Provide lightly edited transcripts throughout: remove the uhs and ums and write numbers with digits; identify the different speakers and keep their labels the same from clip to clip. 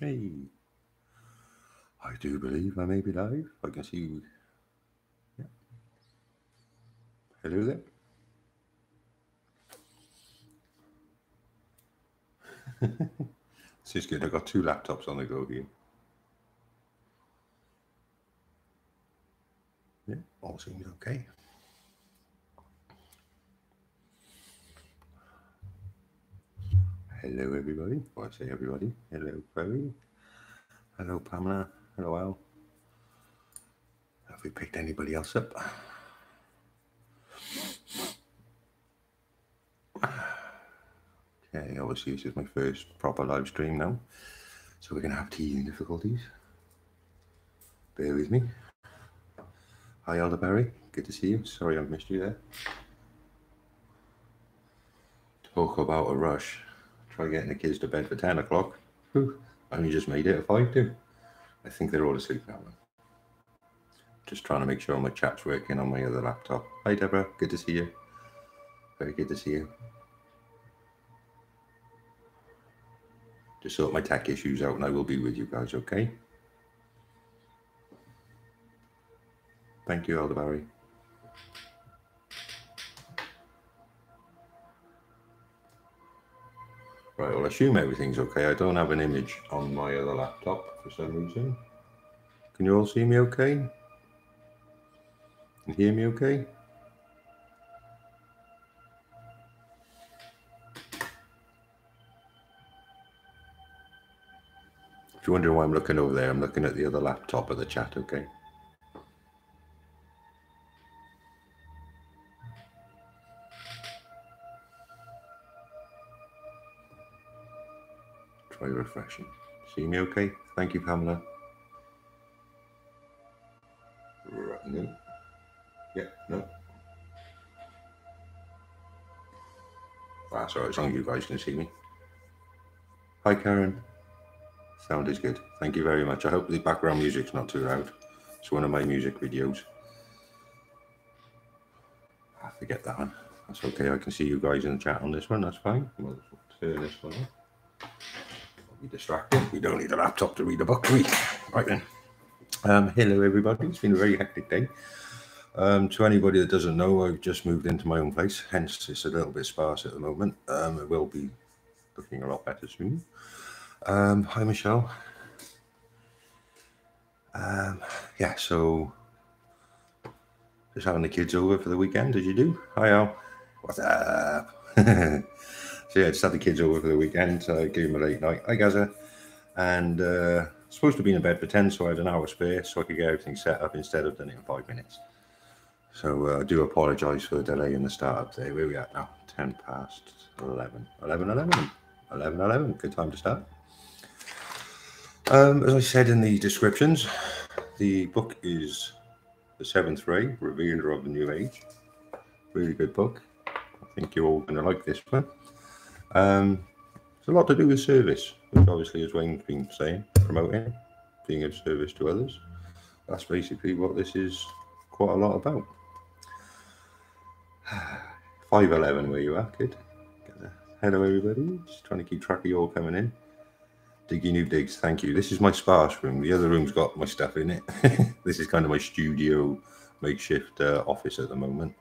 Speaker 1: Hey, I do believe I may be live. I can see you. Yeah. Hello there. This is good. I've got two laptops on the go here. Yeah, all seems okay. Hello, everybody. Well, I say everybody. Hello, Chloe. Hello, Pamela. Hello, Al. Have we picked anybody else up? Okay, obviously this is my first proper live stream now, so we're going to have teething difficulties. Bear with me. Hi, Elderberry. Good to see you. Sorry I've missed you there. Talk about a rush. Try getting the kids to bed for 10 o'clock. I only just made it at 5 too. I think they're all asleep now. Just trying to make sure my chat's working on my other laptop. Hi, Deborah. Good to see you. Very good to see you. Just sort my tech issues out and I will be with you guys, okay? Thank you, Elderberry. Right, I'll assume everything's okay. I don't have an image on my other laptop for some reason. Can you all see me okay? Can you hear me okay? If you're wondering why I'm looking over there, I'm looking at the other laptop of the chat, okay? Try refreshing. See me okay? Thank you, Pamela. Right, no. Yeah, no. That's all right, as long as you guys can see me. Hi, Karen. Sound is good. Thank you very much. I hope the background music's not too loud. It's one of my music videos. I forget that one. That's okay. I can see you guys in the chat on this one. That's fine. We'll turn this one off. Don't be distracted. We don't need a laptop to read a book, do we? Right then. Hello, everybody. It's been a very hectic day. To anybody that doesn't know, I've just moved into my own place. Hence, it's a little bit sparse at the moment. It will be looking a lot better soon. Hi, Michelle. Yeah, so just having the kids over for the weekend, as you do. Hi, Al. What's up? So yeah, just had the kids over for the weekend. So I gave them a late night. Hi, Gaza. And supposed to be in bed for 10, so I had an hour spare, so I could get everything set up instead of doing it in 5 minutes. So I do apologise for the delay in the start there. Where are we at now? 10 past 11. 11. Good time to start. As I said in the descriptions, the book is The Seventh Ray, Revealer of the New Age. Really good book. I think you're all going to like this one. It's a lot to do with service, which obviously, as Wayne's been saying, promoting, being of service to others. That's basically what this is quite a lot about. 511, where you are, kid. Hello, everybody. Just trying to keep track of you all coming in. Diggy New Digs, thank you. This is my sparse room. The other room's got my stuff in it. This is kind of my studio makeshift office at the moment.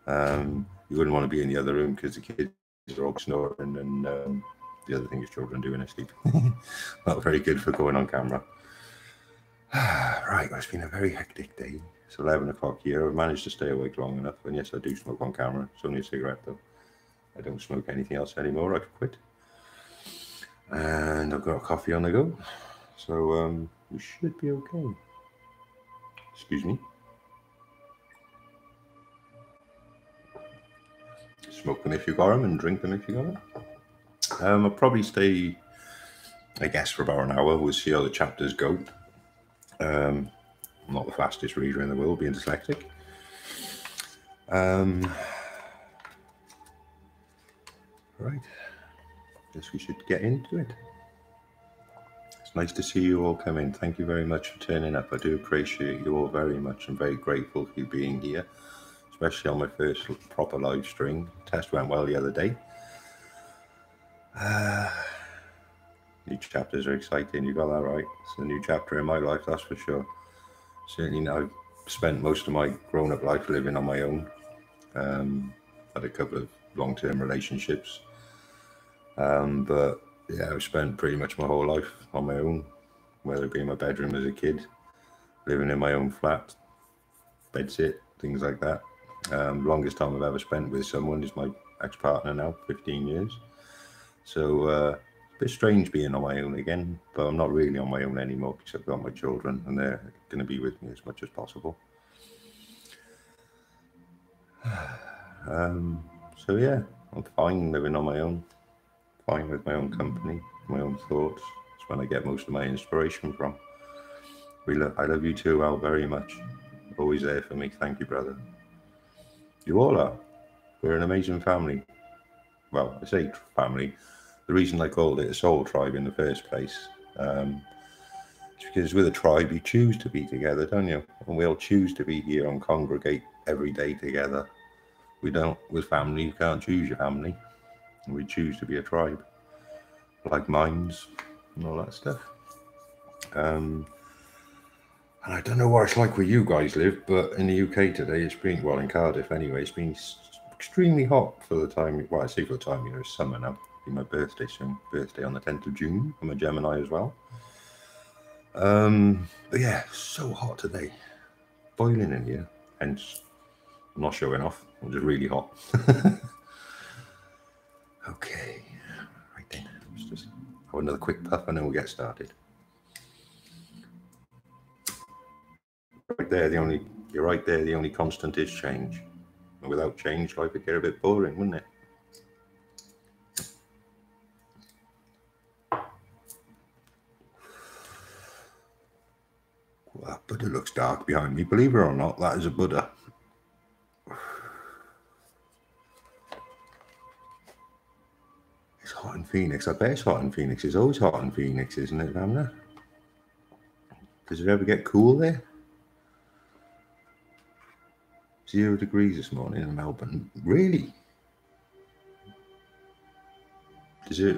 Speaker 1: You wouldn't want to be in the other room because the kids are all snoring and the other thing is children doing asleep. Not very good for going on camera. Right, it's been a very hectic day. It's 11 o'clock here. I've managed to stay awake long enough. And yes, I do smoke on camera. It's only a cigarette though. I don't smoke anything else anymore. I've quit. And I've got a coffee on the go. So we should be okay. Excuse me. Smoke them if you got them and drink them if you got them. I'll probably stay, I guess, for about an hour. We'll see how the chapters go. I'm not the fastest reader in the world, being dyslexic. Right. Guess we should get into it. It's nice to see you all come in. Thank you very much for turning up. I do appreciate you all very much. I'm very grateful for you being here, especially on my first proper live stream. Test went well the other day. New chapters are exciting. You got that right. It's a new chapter in my life, that's for sure. Certainly now I've spent most of my grown-up life living on my own. Had a couple of long-term relationships. But yeah, I've spent pretty much my whole life on my own, whether it be in my bedroom as a kid, living in my own flat, bedsit, things like that. Longest time I've ever spent with someone is my ex-partner now, 15 years. So it's a bit strange being on my own again, but I'm not really on my own anymore because I've got my children and they're going to be with me as much as possible. So yeah, I'm fine living on my own, fine with my own company, my own thoughts. It's when I get most of my inspiration from. I love you too, Al, very much. Always there for me. Thank you, brother. You all are. We're an amazing family. Well, I say family. The reason I called it a soul tribe in the first place is because with a tribe you choose to be together, don't you? And we all choose to be here and congregate every day together. We don't, with family, you can't choose your family. We choose to be a tribe, like minds and all that stuff. And I don't know what it's like where you guys live, but in the UK today, it's been, well, in Cardiff anyway, it's been extremely hot for the time, well, I say for the time, it's summer now. It'll be my birthday soon, birthday on the 10th of June. I'm a Gemini as well. But yeah, so hot today, boiling in here, hence I'm not showing off, I'm just really hot. Okay, right then, let's just have another quick puff and then we'll get started. Right there, you're right there, the only constant is change. And without change, life would get a bit boring, wouldn't it? Well, that Buddha looks dark behind me. Believe it or not, that is a Buddha. It's hot in Phoenix. I bet it's hot in Phoenix. It's always hot in Phoenix, isn't it, Ramna? Does it ever get cool there? 0 degrees this morning in Melbourne. Really? Does it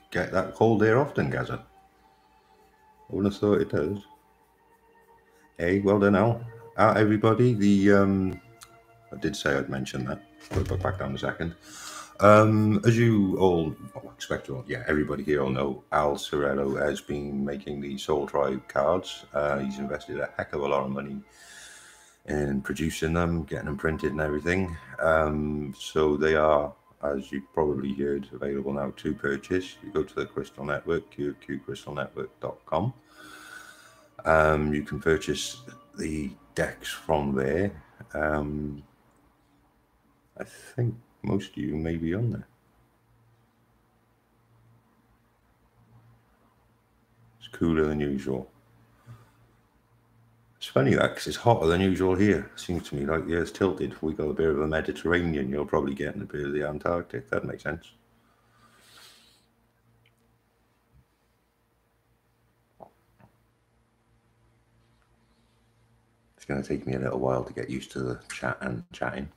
Speaker 1: get that cold there often, Gaza? I wouldn't have thought it does. Hey, well done, Al. Everybody, I did say I'd mention that. I'll put back down a second. As you all expect, everybody here will know, Al Sorello has been making the Soul Tribe cards. He's invested a heck of a lot of money in producing them, getting them printed and everything. So they are, as you probably heard, available now to purchase. You go to the Crystal Network, qqcrystalnetwork.com. You can purchase the decks from there. I think most of you may be on there. It's cooler than usual. It's funny that, because it's hotter than usual here. It seems to me like the Earth's tilted. We got a bit of a Mediterranean, you're probably getting a bit of the Antarctic. That makes sense. It's going to take me a little while to get used to the chat and chatting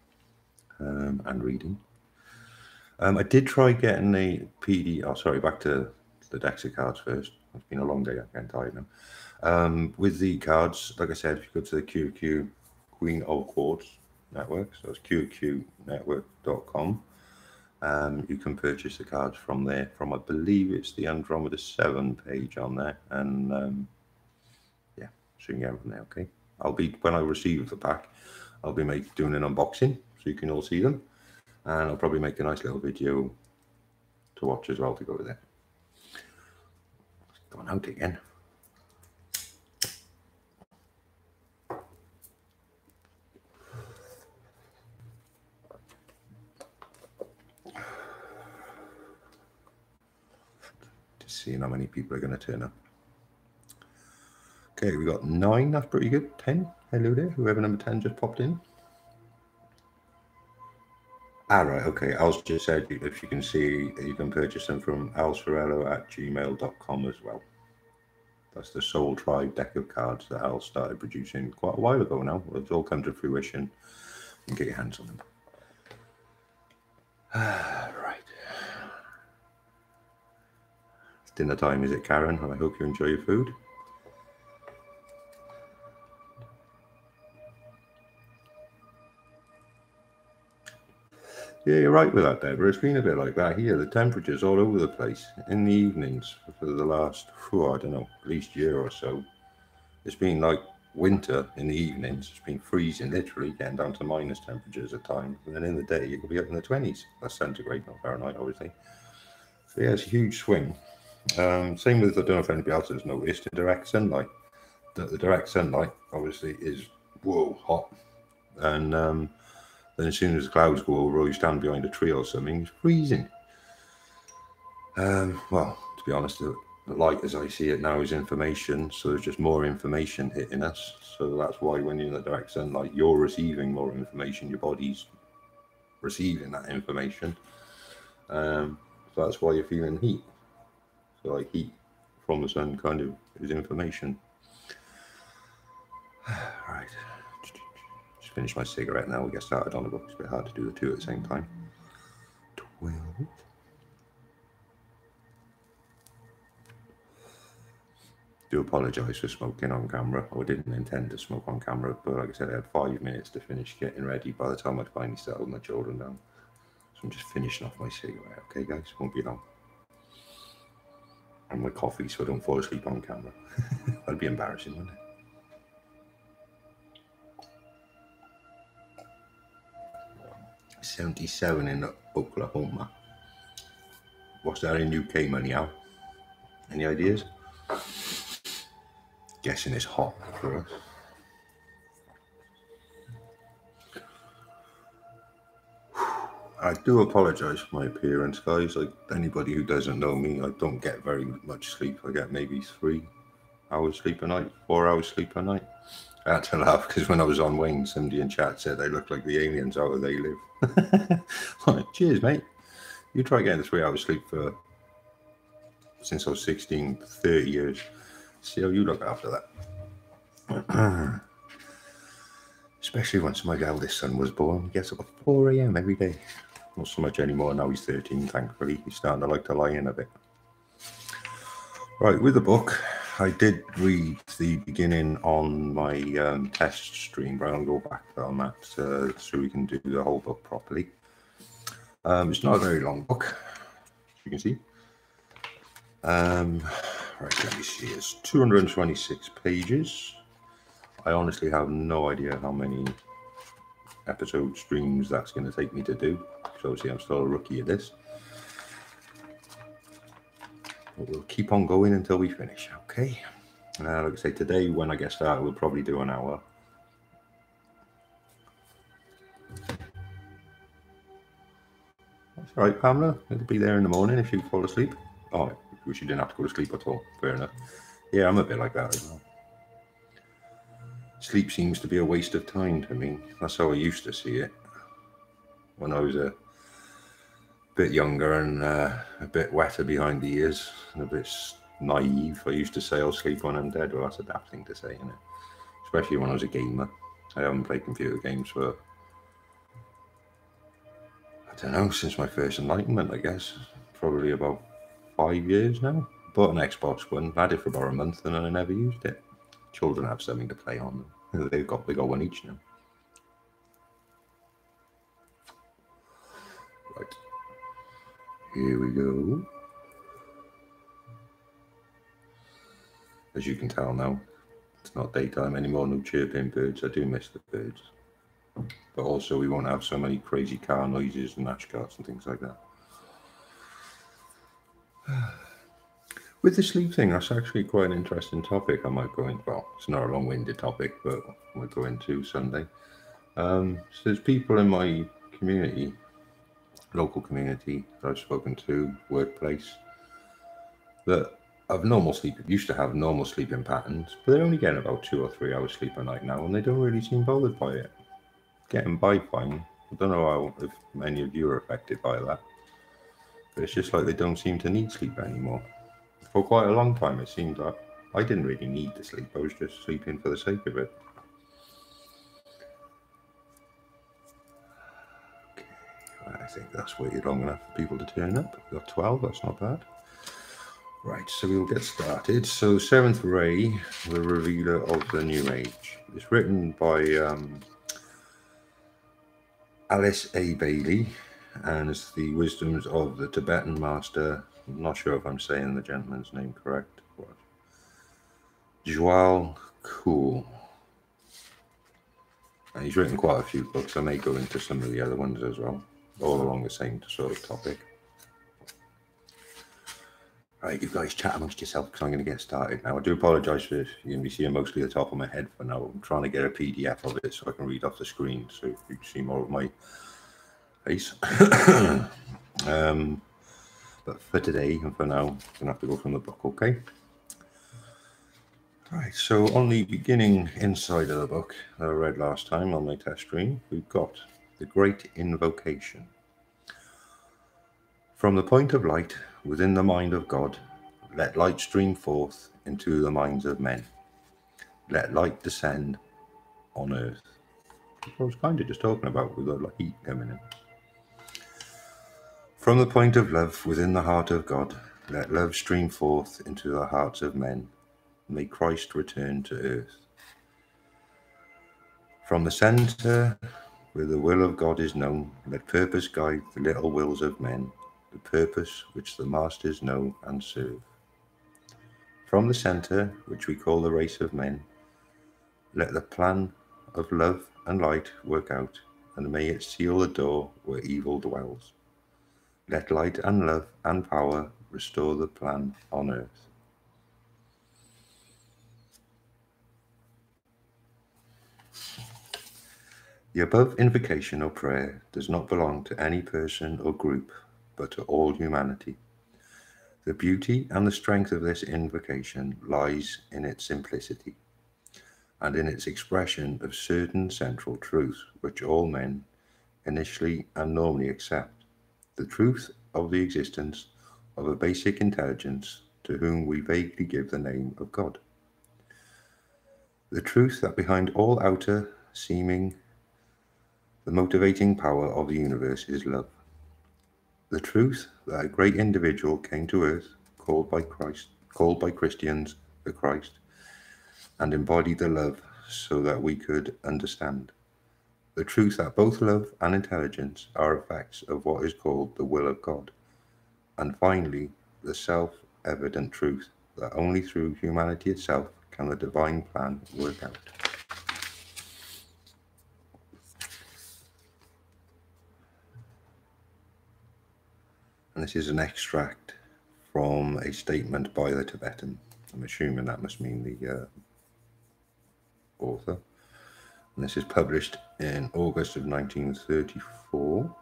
Speaker 1: and reading. I did try getting the PD. Oh, sorry, back to the decks of cards first. It's been a long day. I'm getting tired now. With the cards, like I said, if you go to the QQ Queen of Quartz network, so it's qqnetwork.com, you can purchase the cards from there. From, I believe it's the Andromeda 7 page on there, and yeah, so you can get them from there. Okay, when I receive the pack, I'll be doing an unboxing so you can all see them. And I'll probably make a nice little video to watch as well to go with it. It's gone out again. Just seeing how many people are going to turn up. Okay, we got 9. That's pretty good. 10. Hello there. Whoever number 10 just popped in. Right, okay. Al's just said if you can see, you can purchase them from alsorello@gmail.com as well. That's the Soul Tribe deck of cards that Al started producing quite a while ago now. It's all come to fruition. You can get your hands on them. Right. dinner time, is it, Karen? I hope you enjoy your food. Yeah, you're right with that, Deborah. It's been a bit like that here. The temperature's all over the place in the evenings for the last, I don't know, at least year or so. It's been like winter in the evenings. It's been freezing, literally getting down to minus temperatures at times. And then in the day, it could be up in the 20s. That's centigrade, not Fahrenheit, obviously. So yeah, it's a huge swing. Same with, I don't know if anybody else has noticed, the direct sunlight. The direct sunlight, obviously, is, whoa, hot. And then as soon as the clouds go over or you stand behind a tree or something, it's freezing. Well, to be honest, the light as I see it now is information, so there's just more information hitting us. So that's why when you're in the direct sunlight, you're receiving more information, your body's receiving that information. So that's why you're feeling heat. So like heat from the sun kind of is information. Right. Just finish my cigarette now. We get started on the book. It's a bit hard to do the two at the same time. 12. Do apologise for smoking on camera. I didn't intend to smoke on camera, but like I said, I had 5 minutes to finish getting ready by the time I'd finally settled my children down. So I'm just finishing off my cigarette. Okay, guys? Won't be long. And my coffee so I don't fall asleep on camera. That'd be embarrassing, wouldn't it? $77 in Oklahoma. What's that in UK money, Al? Any ideas? Guessing it's hot for us. I do apologise for my appearance, guys. Like anybody who doesn't know me, I don't get very much sleep. I get maybe 3 hours sleep a night, 4 hours sleep a night. I had to laugh because when I was on Wayne, somebody in chat said they look like the aliens out where they live. Like, cheers, mate. You try getting 3 hours sleep for since I was 16, 30 years. See how you look after that. Especially once my eldest son was born. He gets up at 4 a.m. every day. Not so much anymore. Now he's 13, thankfully. He's starting to like to lie in a bit. Right, with the book, I did read the beginning on my test stream, but I'll go back on that so we can do the whole book properly. It's not a very long book, as you can see. Right, let me see. It's 226 pages. I honestly have no idea how many episode streams that's going to take me to do. So obviously I'm still a rookie at this. But we'll keep on going until we finish, okay? Like I say, today when I get started, we'll probably do an hour. That's all right, Pamela. It'll be there in the morning if you fall asleep. Oh, I wish you didn't have to go to sleep at all. Fair enough. Yeah, I'm a bit like that as well. Sleep seems to be a waste of time to me. That's how I used to see it. When I was a bit younger and a bit wetter behind the ears and a bit naive, I used to say I'll sleep when I'm dead. Well, that's a daft thing to say, isn't it? Especially when I was a gamer. I haven't played computer games for, I don't know, since my first enlightenment, I guess. Probably about 5 years now. Bought an Xbox One, had it for about a month, and then I never used it. Children have something to play on. They got one each now. Right. Here we go. As you can tell now, it's not daytime anymore, no chirping birds. I do miss the birds. But also we won't have so many crazy car noises and match carts and things like that. With the sleep thing, that's actually quite an interesting topic. I might go into, well, it's not a long-winded topic, but I might go into Sunday. So there's people in my community, local community that I've spoken to, workplace, that have normal sleep, used to have normal sleeping patterns, but they're only getting about 2 or 3 hours sleep a night now, and they don't really seem bothered by it. Getting by fine. I don't know if many of you are affected by that, but it's just like they don't seem to need sleep anymore. For quite a long time, it seemed like I didn't really need the sleep. I was just sleeping for the sake of it. Okay, I think that's waited long enough for people to turn up. We've got 12, that's not bad. Right, so we'll get started. So, Seventh Ray, the Revealer of the New Age. It's written by Alice A. Bailey, and it's the wisdoms of the Tibetan master. I'm not sure if I'm saying the gentleman's name correct. Joel Cool. And he's written quite a few books. I may go into some of the other ones as well, all along the same sort of topic. Right, you guys chat amongst yourself because I'm going to get started now. I do apologise for if you're going to be seeing mostly the top of my head for now. I'm trying to get a PDF of it so I can read off the screen so you can see more of my face. But for today and for now, I'm going to have to go from the book, okay? Right, so on the beginning inside of the book that I read last time on my test stream, we've got the Great Invocation. From the point of light within the mind of God, let light stream forth into the minds of men. Let light descend on earth. I was kind of just talking about with the heat coming in. From the point of love within the heart of God, let love stream forth into the hearts of men. May Christ return to earth. From the centre where the will of God is known, let purpose guide the little wills of men, the purpose which the masters know and serve. From the centre, which we call the race of men, let the plan of love and light work out, and may it seal the door where evil dwells. Let light and love and power restore the plan on earth. The above invocation or prayer does not belong to any person or group, but to all humanity. The beauty and the strength of this invocation lies in its simplicity, and in its expression of certain central truths which all men initially and normally accept. The truth of the existence of a basic intelligence to whom we vaguely give the name of God. The truth that behind all outer seeming the motivating power of the universe is love. The truth that a great individual came to earth, called by Christians the Christ, and embodied the love so that we could understand. The truth that both love and intelligence are effects of what is called the will of God. And finally, the self-evident truth that only through humanity itself can the divine plan work out. And this is an extract from a statement by the Tibetan. I'm assuming that must mean the author. And this is published in August of 1934.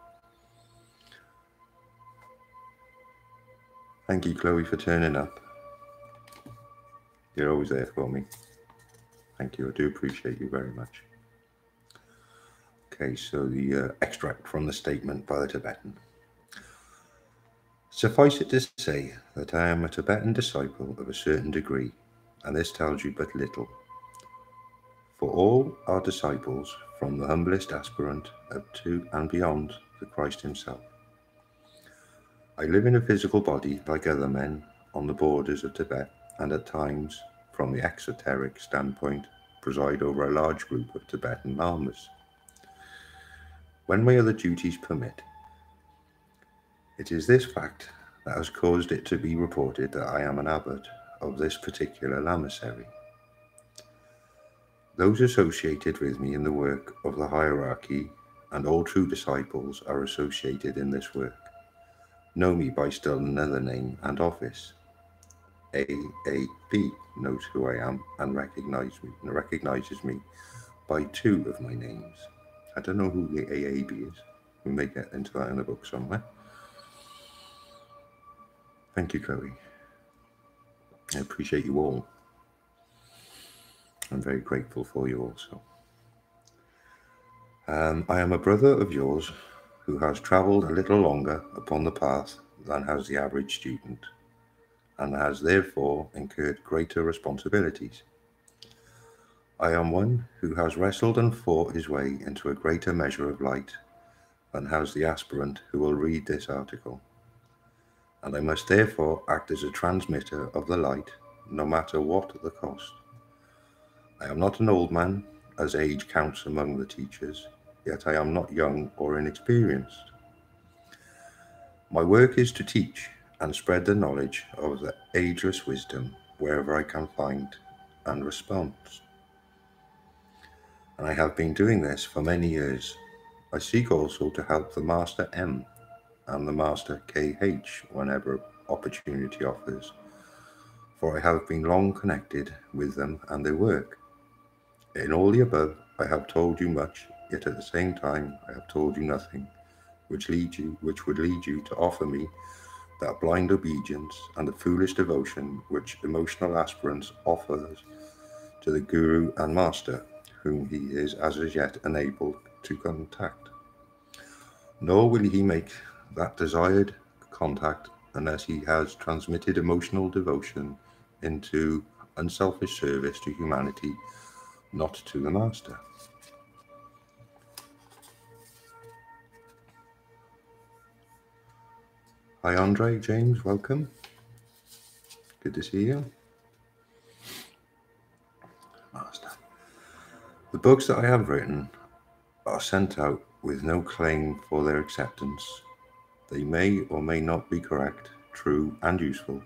Speaker 1: Thank you, Chloe, for turning up. You're always there for me. Thank you. I do appreciate you very much. Okay, so the extract from the statement by the Tibetan. Suffice it to say that I am a Tibetan disciple of a certain degree, and this tells you but little. For all are disciples, from the humblest aspirant up to and beyond the Christ himself. I live in a physical body like other men on the borders of Tibet, and at times, from the exoteric standpoint, preside over a large group of Tibetan lamas. When my other duties permit, it is this fact that has caused it to be reported that I am an abbot of this particular lamasery. Those associated with me in the work of the hierarchy, and all true disciples are associated in this work, know me by still another name and office. AAB knows who I am and recognizes me by two of my names. I don't know who the AAB is. We may get into that in the book somewhere. Thank you, Chloe. I appreciate you all. I'm very grateful for you also. I am a brother of yours who has travelled a little longer upon the path than has the average student, and has therefore incurred greater responsibilities. I am one who has wrestled and fought his way into a greater measure of light than has the aspirant who will read this article. and I must therefore act as a transmitter of the light, no matter what the cost. I am not an old man, as age counts among the teachers, yet I am not young or inexperienced. My work is to teach and spread the knowledge of the ageless wisdom wherever I can find and response. And I have been doing this for many years. I seek also to help the Master M and the Master KH whenever opportunity offers, for I have been long connected with them and their work. In all the above, I have told you much, yet at the same time I have told you nothing, which would lead you to offer me that blind obedience and the foolish devotion which emotional aspirants offers to the Guru and Master, whom he is as yet unable to contact. Nor will he make that desired contact unless he has transmitted emotional devotion into unselfish service to humanity, not to the Master. Hi Andre, James, welcome. Good to see you. Master. The books that I have written are sent out with no claim for their acceptance. They may or may not be correct, true, and useful.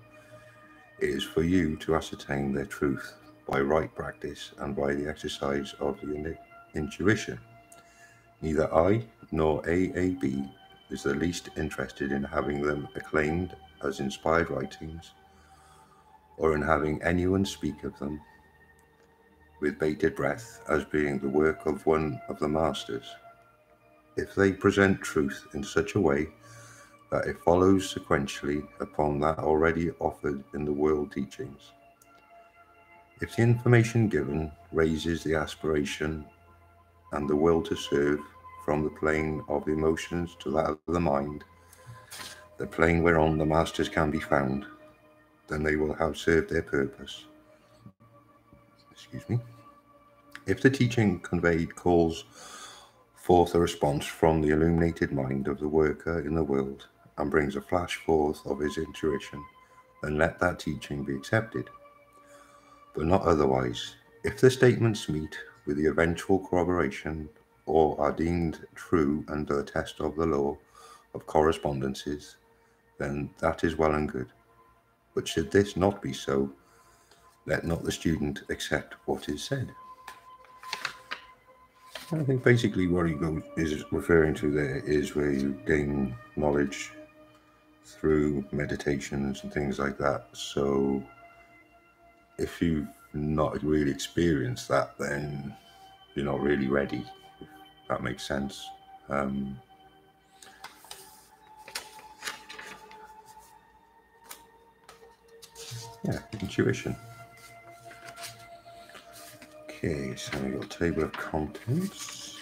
Speaker 1: It is for you to ascertain their truth by right practice and by the exercise of the intuition. Neither I nor AAB is the least interested in having them acclaimed as inspired writings, or in having anyone speak of them with bated breath as being the work of one of the masters. If they present truth in such a way that it follows sequentially upon that already offered in the world teachings, if the information given raises the aspiration and the will to serve from the plane of the emotions to that of the mind, the plane whereon the masters can be found, then they will have served their purpose. Excuse me. If the teaching conveyed calls forth a response from the illuminated mind of the worker in the world and brings a flash forth of his intuition, then let that teaching be accepted, but not otherwise. If the statements meet with the eventual corroboration or are deemed true under the test of the law of correspondences, then that is well and good. But should this not be so, let not the student accept what is said. I think basically what he is referring to there is where you gain knowledge through meditations and things like that. So if you've not really experienced that, then you're not really ready, if that makes sense. Yeah, intuition. Okay, so we've got a table of contents.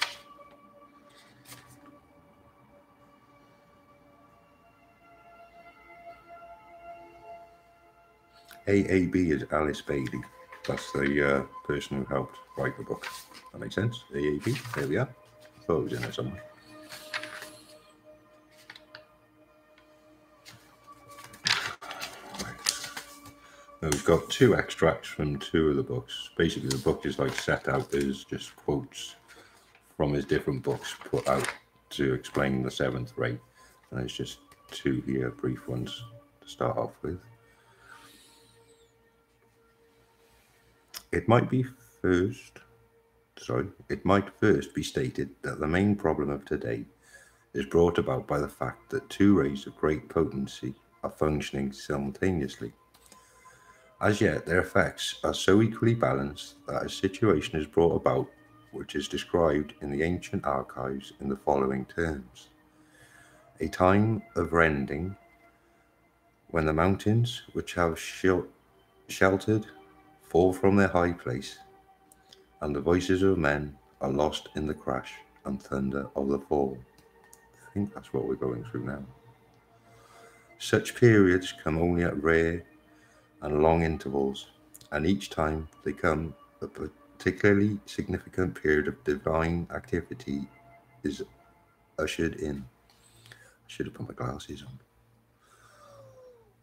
Speaker 1: AAB is Alice Bailey. That's the person who helped write the book. That makes sense? AAB, there we are. I thought it was in there somewhere. Now we've got two extracts from two of the books. Basically, the book is like set out as just quotes from his different books put out to explain the seventh ray. And it's just two here, brief ones to start off with. It might first be stated that the main problem of today is brought about by the fact that two rays of great potency are functioning simultaneously. As yet, their effects are so equally balanced that a situation is brought about which is described in the ancient archives in the following terms. A time of rending, when the mountains which have sheltered fall from their high place, and the voices of men are lost in the crash and thunder of the fall. I think that's what we're going through now. Such periods come only at rare and long intervals, and each time they come, a particularly significant period of divine activity is ushered in. I should have put my glasses on.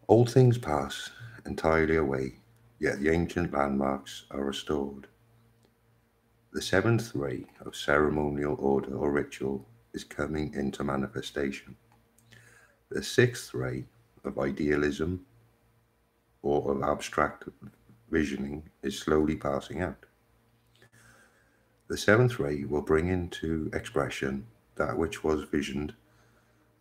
Speaker 1: Old things pass entirely away, yet the ancient landmarks are restored. The seventh ray of ceremonial order or ritual is coming into manifestation. The sixth ray of idealism or of abstract visioning is slowly passing out. The seventh ray will bring into expression that which was visioned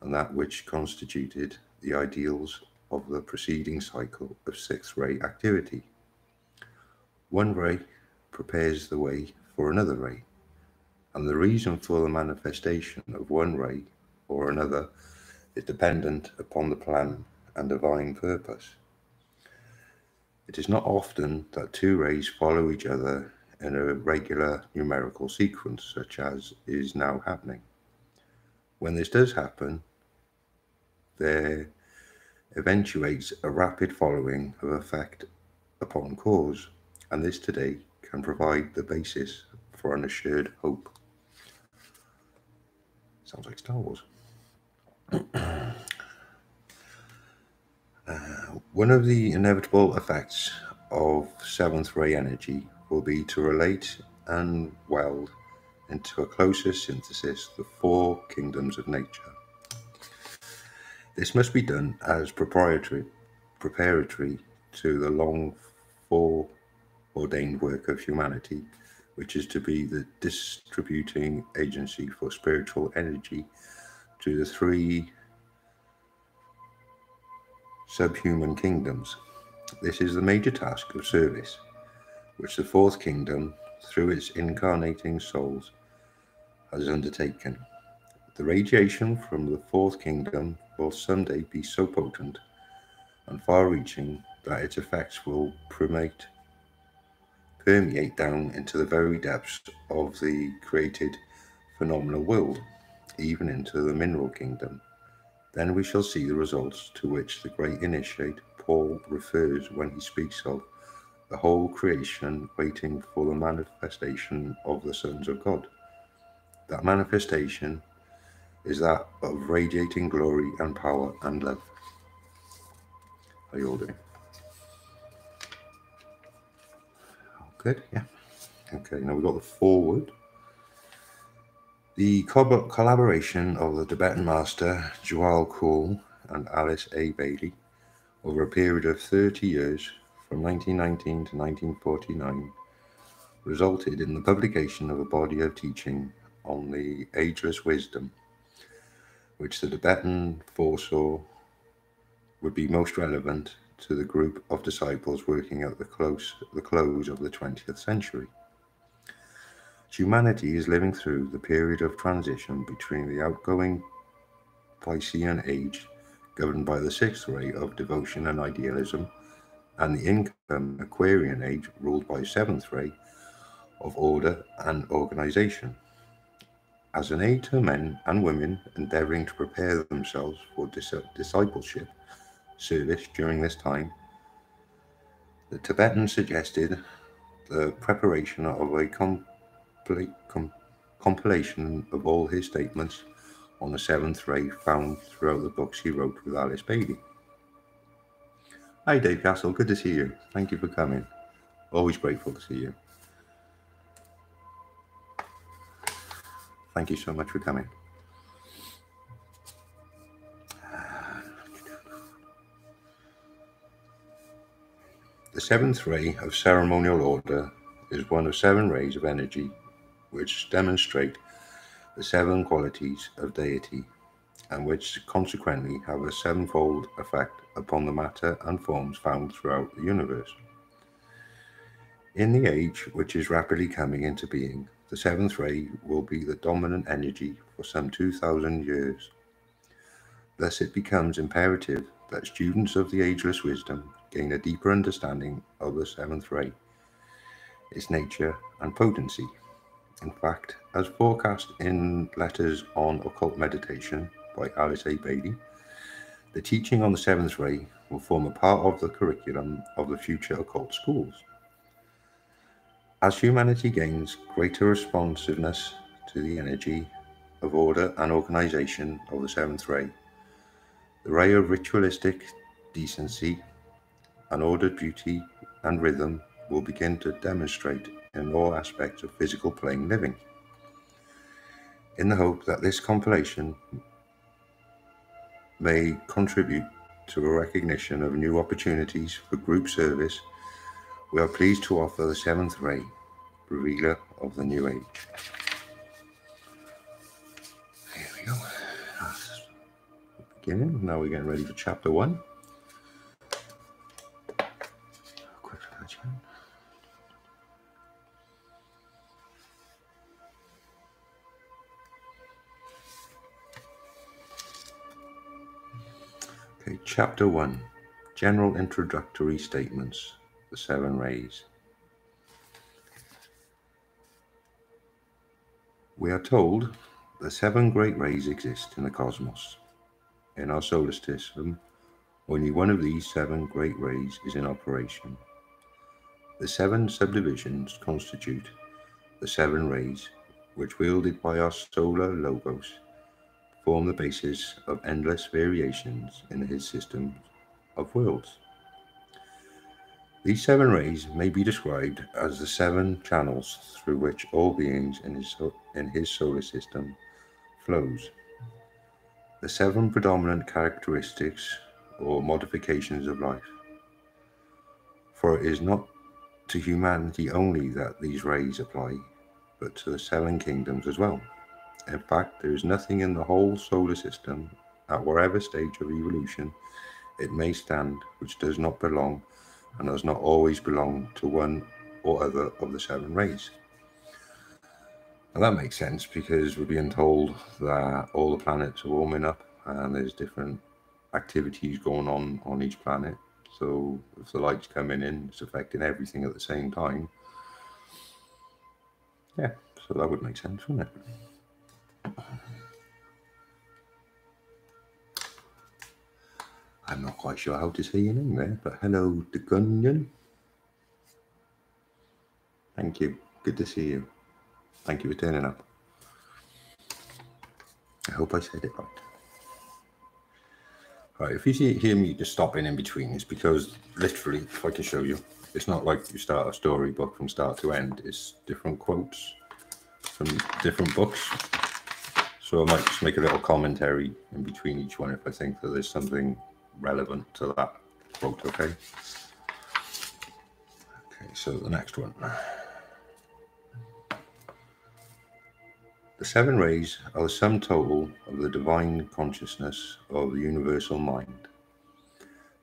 Speaker 1: and that which constituted the ideals of the preceding cycle of sixth ray activity. One ray prepares the way for another ray, and the reason for the manifestation of one ray or another is dependent upon the plan and divine purpose. It is not often that two rays follow each other in a regular numerical sequence, such as is now happening. When this does happen, there eventuates a rapid following of effect upon cause, and this today can provide the basis for an assured hope. Sounds like Star Wars. One of the inevitable effects of seventh ray energy will be to relate and weld into a closer synthesis the four kingdoms of nature. This must be done as preparatory to the long foreordained work of humanity, which is to be the distributing agency for spiritual energy to the three subhuman kingdoms. This is the major task of service, which the fourth kingdom, through its incarnating souls, has undertaken. The radiation from the fourth kingdom will someday be so potent and far-reaching that its effects will permeate down into the very depths of the created phenomenal world, even into the mineral kingdom. Then we shall see the results to which the great initiate Paul refers when he speaks of the whole creation waiting for the manifestation of the sons of God. That manifestation is that of radiating glory and power and love. How are you all doing? Good, yeah. Okay, now we've got the foreword. The collaboration of the Tibetan master Djwhal Khul and Alice A. Bailey over a period of 30 years from 1919 to 1949 resulted in the publication of a body of teaching on the ageless wisdom, which the Tibetan foresaw would be most relevant to the group of disciples working at the close of the 20th century. Humanity is living through the period of transition between the outgoing Piscean age, governed by the sixth ray of devotion and idealism, and the incoming Aquarian age, ruled by seventh ray of order and organization. As an aid to men and women endeavoring to prepare themselves for discipleship service during this time, the Tibetans suggested the preparation of a compilation of all his statements on the seventh ray found throughout the books he wrote with Alice Bailey. Hi Dave Castle, good to see you. Thank you for coming. Always grateful to see you. Thank you so much for coming. The seventh ray of ceremonial order is one of 7 rays of energy which demonstrate the 7 qualities of deity and which consequently have a 7-fold effect upon the matter and forms found throughout the universe. In the age which is rapidly coming into being, the 7th ray will be the dominant energy for some 2,000 years. Thus it becomes imperative that students of the ageless wisdom gain a deeper understanding of the 7th ray, its nature and potency. In fact, as forecast in Letters on Occult Meditation by Alice A. Bailey, the teaching on the 7th ray will form a part of the curriculum of the future occult schools. As humanity gains greater responsiveness to the energy of order and organization of the 7th ray, the ray of ritualistic decency, and ordered beauty and rhythm will begin to demonstrate in all aspects of physical plane living, in the hope that this compilation may contribute to a recognition of new opportunities for group service. We are pleased to offer the seventh ray, revealer of the new age. Here we go. That's the beginning. Now we're getting ready for chapter 1. Quick touch. Okay, chapter 1. General introductory statements. The 7 rays. We are told the 7 great rays exist in the cosmos. In our solar system, only one of these 7 great rays is in operation. The 7 subdivisions constitute the 7 rays, which, wielded by our solar logos, form the basis of endless variations in his system of worlds. These 7 rays may be described as the 7 channels through which all beings in his solar system flows. The 7 predominant characteristics or modifications of life. For it is not to humanity only that these rays apply, but to the 7 kingdoms as well. In fact, there is nothing in the whole solar system, at whatever stage of evolution it may stand, which does not belong and does not always belong to one or other of the 7 rays. And that makes sense because we're being told that all the planets are warming up and there's different activities going on each planet. So if the light's coming in, it's affecting everything at the same time. Yeah, so that would make sense, wouldn't it? I'm not quite sure how to say your name there, but hello, the Gunyan. Thank you. Good to see you. Thank you for turning up. I hope I said it right. Right, if you hear me just stopping in between, it's because literally, if I can show you, it's not like you start a storybook from start to end. It's different quotes from different books. So I might just make a little commentary in between each one if I think that there's something relevant to that quote, okay? Okay, so the next one. The 7 rays are the sum total of the divine consciousness of the universal mind.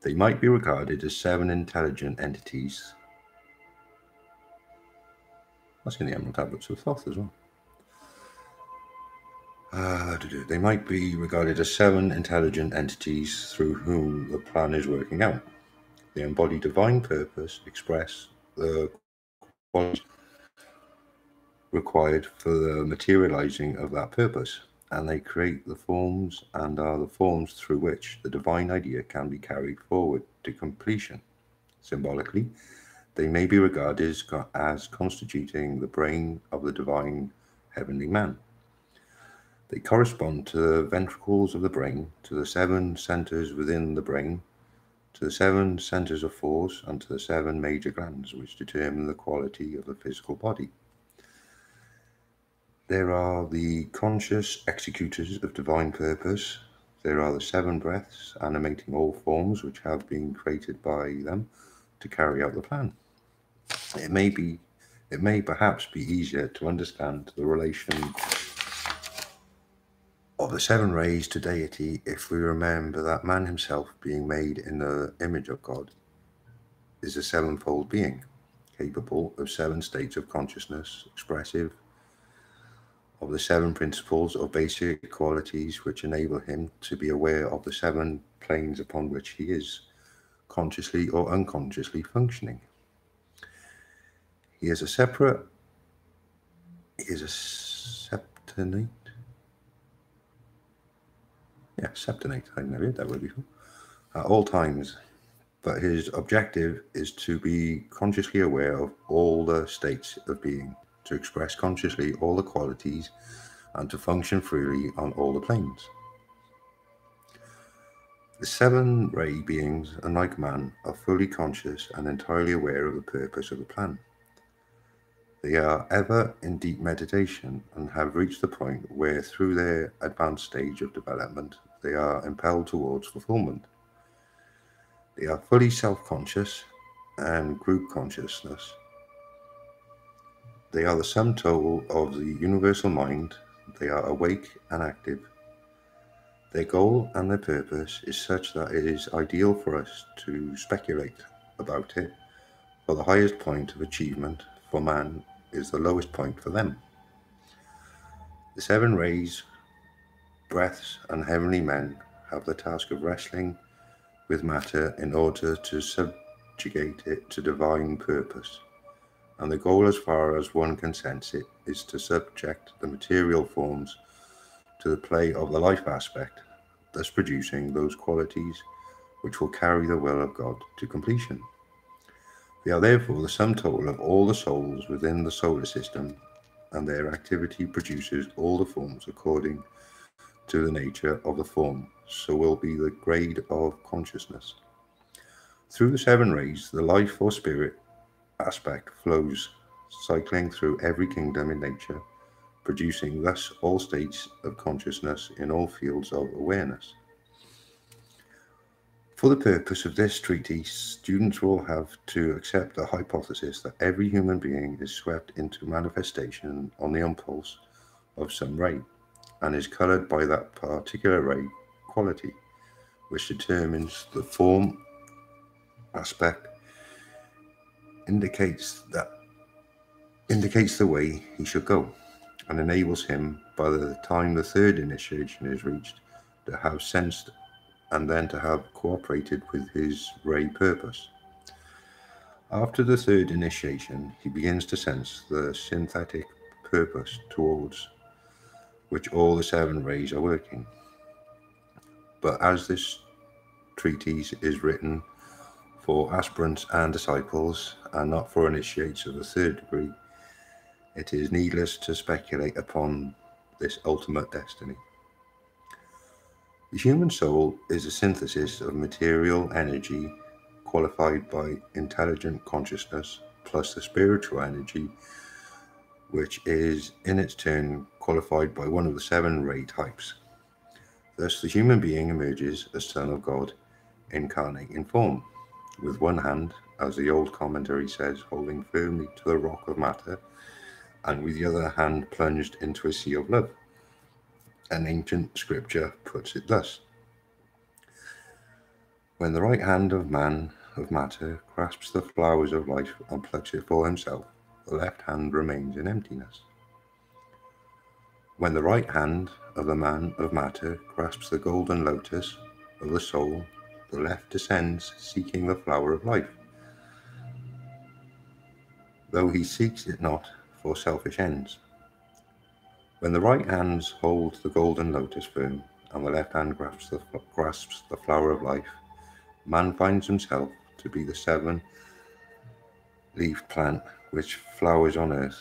Speaker 1: They might be regarded as 7 intelligent entities. That's in the Emerald Tablets of Thoth as well. They might be regarded as 7 intelligent entities through whom the plan is working out. They embody divine purpose, express the qualities required for the materializing of that purpose, and they create the forms and are the forms through which the divine idea can be carried forward to completion. Symbolically, they may be regarded as constituting the brain of the divine heavenly man. They correspond to the ventricles of the brain, to the 7 centers within the brain, to the 7 centers of force, and to the 7 major glands which determine the quality of the physical body. There are the conscious executors of divine purpose. There are the 7 breaths animating all forms which have been created by them to carry out the plan. It may perhaps be easier to understand the relation of the 7 rays to deity if we remember that man himself, being made in the image of God, is a 7-fold being, capable of 7 states of consciousness, expressive of the 7 principles or basic qualities which enable him to be aware of the 7 planes upon which he is, consciously or unconsciously functioning. He is a septonate. Yeah, septonate. I've never heard that word before. At all times, but his objective is to be consciously aware of all the states of being, to express consciously all the qualities, and to function freely on all the planes. The seven ray beings, unlike man, are fully conscious and entirely aware of the purpose of the plan. They are ever in deep meditation and have reached the point where, through their advanced stage of development, they are impelled towards fulfillment. They are fully self-conscious and group consciousness. They are the sum total of the universal mind. They are awake and active. Their goal and their purpose is such that it is ideal for us to speculate about it, for the highest point of achievement for man is the lowest point for them. The seven rays, breaths, and heavenly men have the task of wrestling with matter in order to subjugate it to divine purpose. And the goal, as far as one can sense it, is to subject the material forms to the play of the life aspect, thus producing those qualities which will carry the will of God to completion. They are therefore the sum total of all the souls within the solar system, and their activity produces all the forms according to the nature of the form, so will be the grade of consciousness. Through the seven rays, the life or spirit aspect flows, cycling through every kingdom in nature, producing thus all states of consciousness in all fields of awareness. For the purpose of this treatise, students will have to accept the hypothesis that every human being is swept into manifestation on the impulse of some ray, and is colored by that particular ray quality, which determines the form aspect, indicates the way he should go, and enables him, by the time the third initiation is reached, to have sensed and then to have cooperated with his ray purpose. After the third initiation, he begins to sense the synthetic purpose towards which all the seven rays are working. But as this treatise is written for aspirants and disciples, and not for initiates of the third degree, it is needless to speculate upon this ultimate destiny. The human soul is a synthesis of material energy qualified by intelligent consciousness plus the spiritual energy, which is in its turn qualified by one of the seven ray types. Thus the human being emerges as Son of God, incarnate in form, with one hand, as the old commentary says, holding firmly to the rock of matter, and with the other hand plunged into a sea of love. An ancient scripture puts it thus: when the right hand of man of matter grasps the flowers of life and plucks it for himself, the left hand remains in emptiness. When the right hand of the man of matter grasps the golden lotus of the soul, the left descends seeking the flower of life, though he seeks it not for selfish ends. When the right hand holds the golden lotus firm, and the left hand grasps the flower of life, man finds himself to be the seven-leaved plant which flowers on earth,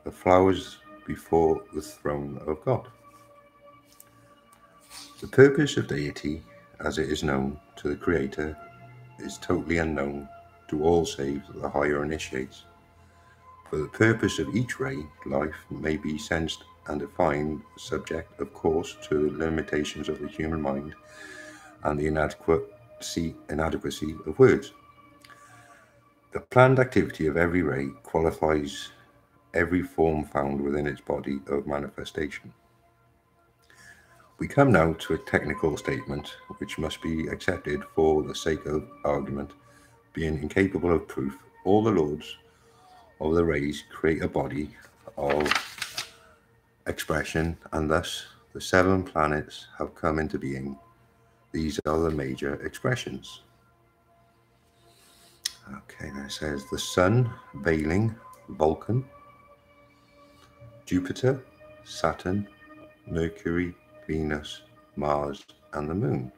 Speaker 1: the flowers before the throne of God. The purpose of deity, as it is known to the Creator, is totally unknown to all save the higher initiates. For the purpose of each ray, life may be sensed and defined, subject, of course, to the limitations of the human mind and the inadequacy of words. The planned activity of every ray qualifies every form found within its body of manifestation. We come now to a technical statement which must be accepted for the sake of argument. Being incapable of proof, all the lords of the rays create a body of expression, and thus the seven planets have come into being. These are the major expressions. Okay, now it says the Sun, veiling, Vulcan, Jupiter, Saturn, Mercury, Venus, Mars, and the Moon.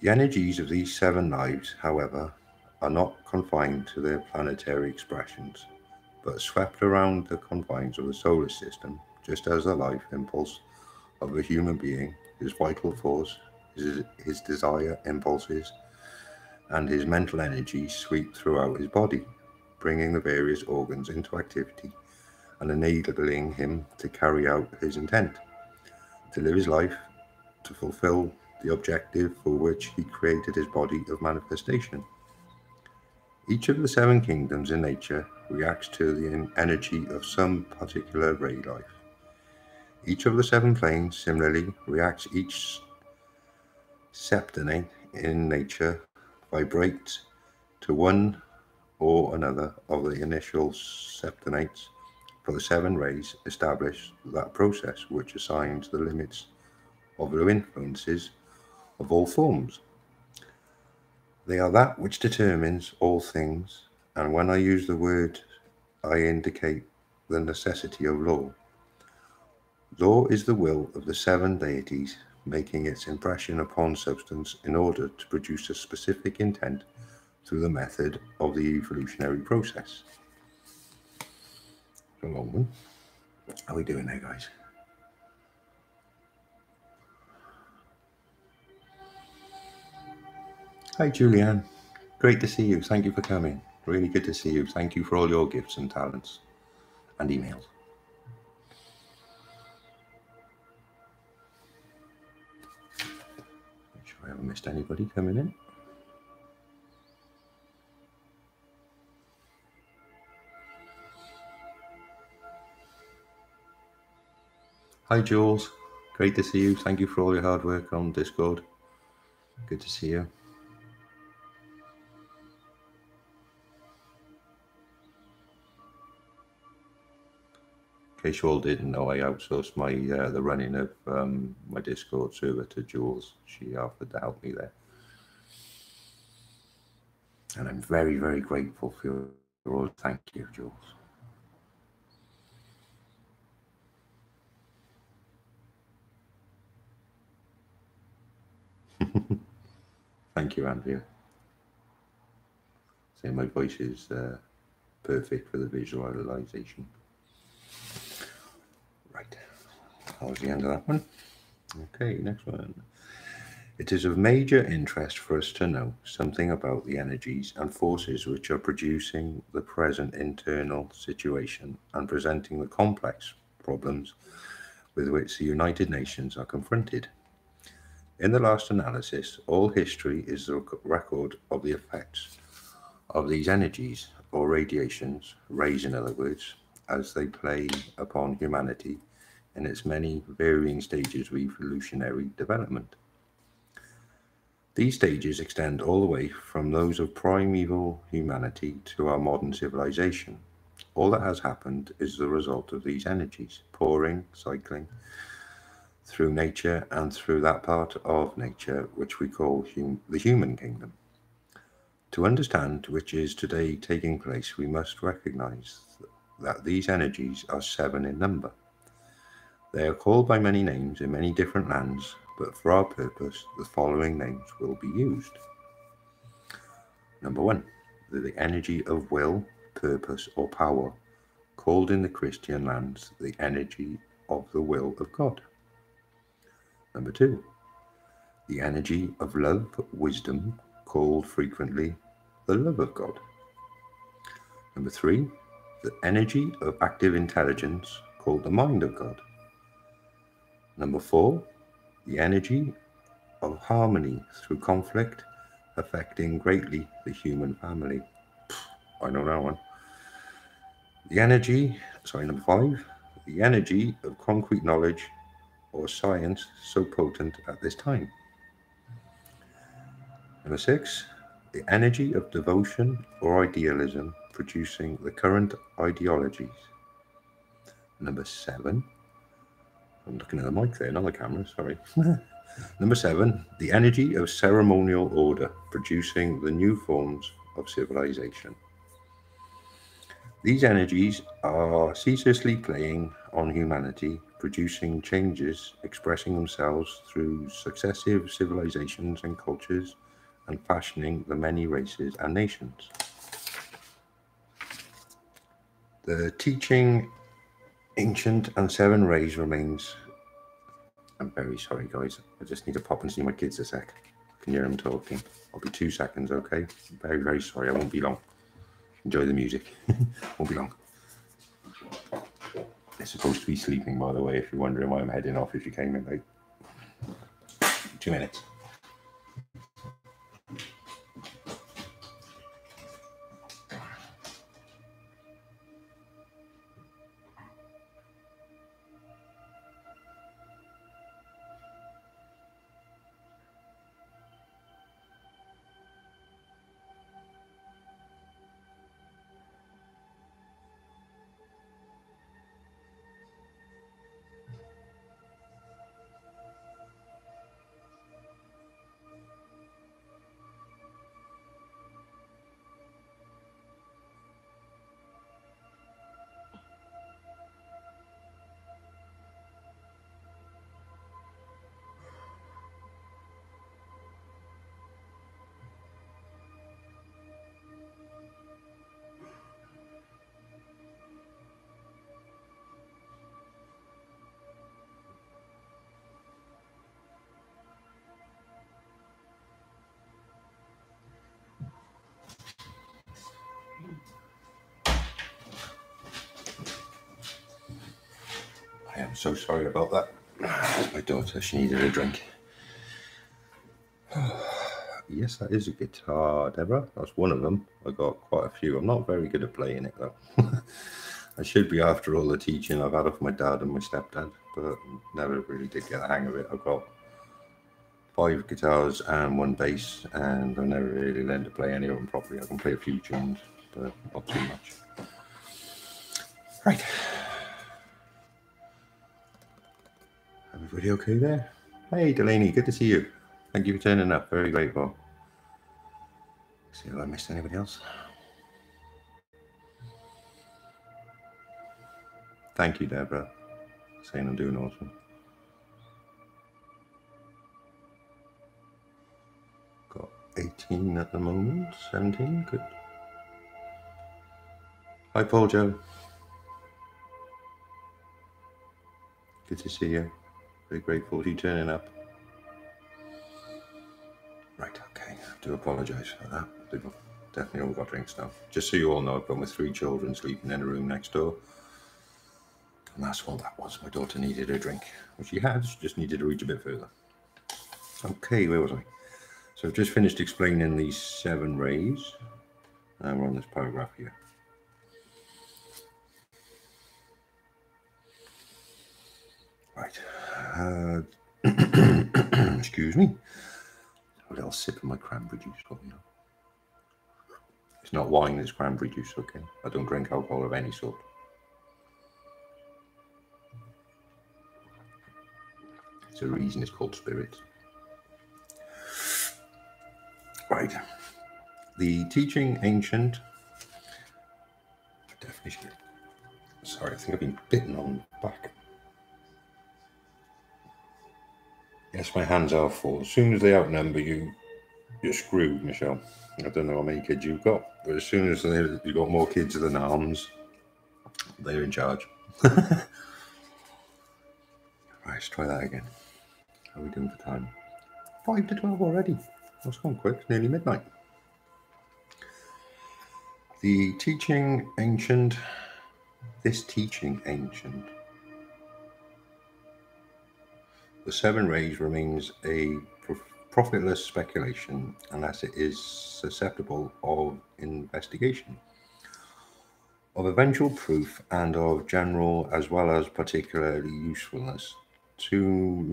Speaker 1: The energies of these seven lives, however, are not confined to their planetary expressions, but swept around the confines of the solar system, just as the life impulse of a human being, his vital force, his desire, impulses, and his mental energy sweep throughout his body, bringing the various organs into activity and enabling him to carry out his intent, to live his life, to fulfill the objective for which he created his body of manifestation. Each of the 7 kingdoms in nature reacts to the energy of some particular ray life. Each of the 7 planes similarly reacts. Each septonate in nature vibrates to one or another of the initial septonates, for the 7 rays establish that process which assigns the limits of the influences of all forms. They are that which determines all things, and when I use the word, I indicate the necessity of law. Law is the will of the 7 deities making its impression upon substance in order to produce a specific intent through the method of the evolutionary process. A moment. How are we doing there, guys? Hi, Julianne. Great to see you. Thank you for coming. Really good to see you. Thank you for all your gifts and talents and emails. Make sure I haven't missed anybody coming in. Hi, Jules. Great to see you. Thank you for all your hard work on Discord. Good to see you. In case you all didn't know, I outsourced my the running of my Discord server to Jules. She offered to help me there, and I'm very, very grateful for your all. Thank you, Jules. Thank you, Andrea. Say my voice is perfect for the visualization. Right, that was the end of that one. Okay, next one. It is of major interest for us to know something about the energies and forces which are producing the present internal situation and presenting the complex problems with which the United Nations are confronted. In the last analysis, all history is the record of the effects of these energies, or radiations, rays in other words, as they play upon humanity in its many varying stages of evolutionary development. These stages extend all the way from those of primeval humanity to our modern civilization. All that has happened is the result of these energies, pouring, cycling, through nature and through that part of nature which we call the human kingdom. To understand which is today taking place, we must recognize that these energies are 7 in number. They are called by many names in many different lands, but for our purpose, the following names will be used. Number 1, the energy of will, purpose, or power, called in the Christian lands the energy of the will of God. Number 2, the energy of love, wisdom, called frequently the love of God. Number 3, the energy of active intelligence, called the mind of God. Number 4, the energy of harmony through conflict, affecting greatly the human family. I know that one. Number 5, the energy of concrete knowledge or science so potent at this time. Number 6, the energy of devotion or idealism producing the current ideologies. Number 7, I'm looking at the mic there, not the camera, sorry. Number 7, the energy of ceremonial order producing the new forms of civilization. These energies are ceaselessly playing on humanity, producing changes, expressing themselves through successive civilizations and cultures, and fashioning the many races and nations. The teaching ancient and 7 rays remains I'm very sorry, guys. I just need to pop and see my kids a sec. I can hear them talking. I'll be 2 seconds, okay? Very, very sorry. I won't be long. Enjoy the music. Won't be long. They're supposed to be sleeping, by the way, if you're wondering why I'm heading off if you came in late. 2 minutes. I am so sorry about that. My daughter, she needed a drink. Yes, that is a guitar, Deborah. That's one of them. I got quite a few. I'm not very good at playing it, though. I should be after all the teaching I've had off my dad and my stepdad, but never really did get the hang of it. I've got 5 guitars and 1 bass, and I never really learned to play any of them properly. I can play a few tunes, but not too much. Right. Everybody okay there? Hey, Delaney, good to see you. Thank you for turning up. Very grateful. See if I missed anybody else. Thank you, Deborah, saying I'm doing awesome. Got 18 at the moment, 17, good. Hi, Paul Joe. Good to see you. Very grateful for you turning up. Right, okay, I do apologise for that. They've definitely all got drinks now. Just so you all know, I've got my 3 children sleeping in a room next door. And that's what that was. My daughter needed a drink, which she had, she just needed to reach a bit further. Okay, where was I? So I've just finished explaining these 7 rays, and we're on this paragraph here. Right. Excuse me. A little sip of my cranberry juice. It's not wine, it's cranberry juice, okay? I don't drink alcohol of any sort. It's a reason it's called spirit. Right. The teaching ancient definition. Sorry, I think I've been bitten on the back. Yes, my hands are full. As soon as they outnumber you, you're screwed, Michelle. I don't know how many kids you've got, but as soon as you've got more kids than arms, they're in charge. Right, let's try that again. How are we doing for time? 5 to 12 already. That's gone quick. It's nearly midnight. The teaching ancient. This teaching ancient. The 7 rays remains a profitless speculation unless it is susceptible of investigation, of eventual proof, and of general as well as particularly usefulness. Too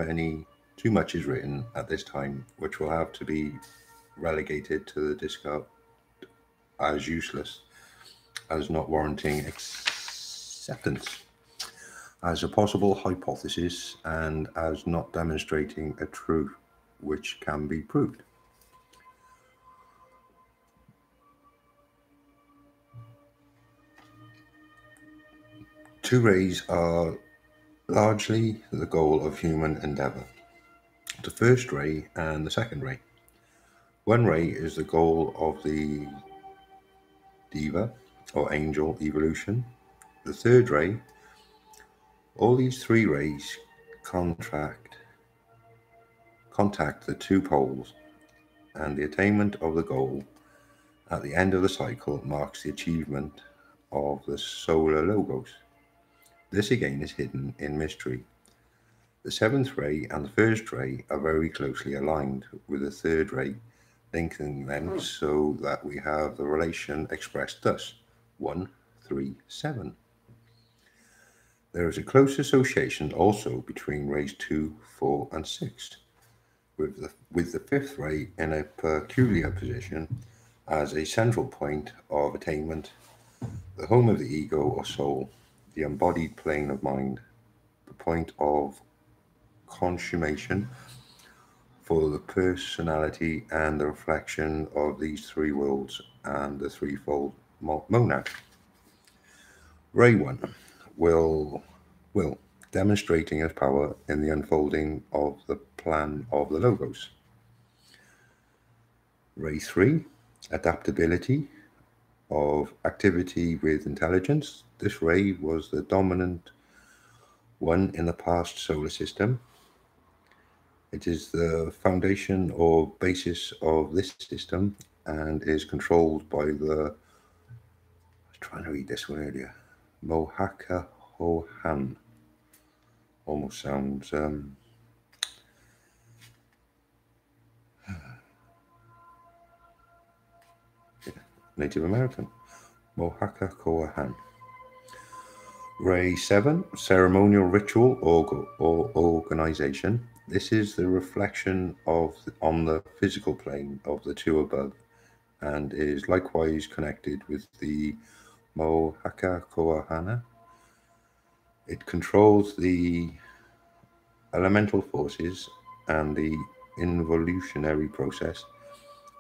Speaker 1: much is written at this time, which will have to be relegated to the discard as useless, as not warranting acceptance, as a possible hypothesis, and as not demonstrating a truth which can be proved. Two rays are largely the goal of human endeavor. The first ray and the second ray. One ray is the goal of the Deva or angel evolution. The third ray. All these 3 rays contract contact the two poles, and the attainment of the goal at the end of the cycle marks the achievement of the solar logos. This again is hidden in mystery. The seventh ray and the first ray are very closely aligned, with the third ray linking them so that we have the relation expressed thus: 1, 3, 7. There is a close association also between rays 2, 4, and 6, with the fifth ray in a peculiar position as a central point of attainment, the home of the ego or soul, the embodied plane of mind, the point of consummation for the personality and the reflection of these three worlds and the threefold monad. Ray 1 will demonstrating its power in the unfolding of the plan of the logos. Ray 3, adaptability of activity with intelligence. This ray was the dominant one in the past solar system. It is the foundation or basis of this system and is controlled by the, I was trying to read this one earlier, Mohaka Hohan. Almost sounds Native American. Mohaka Koahan. Ray 7, ceremonial ritual or organization. This is the reflection on the physical plane of the two above, and is likewise connected with the Mohaka Koahana. It controls the elemental forces and the involutionary process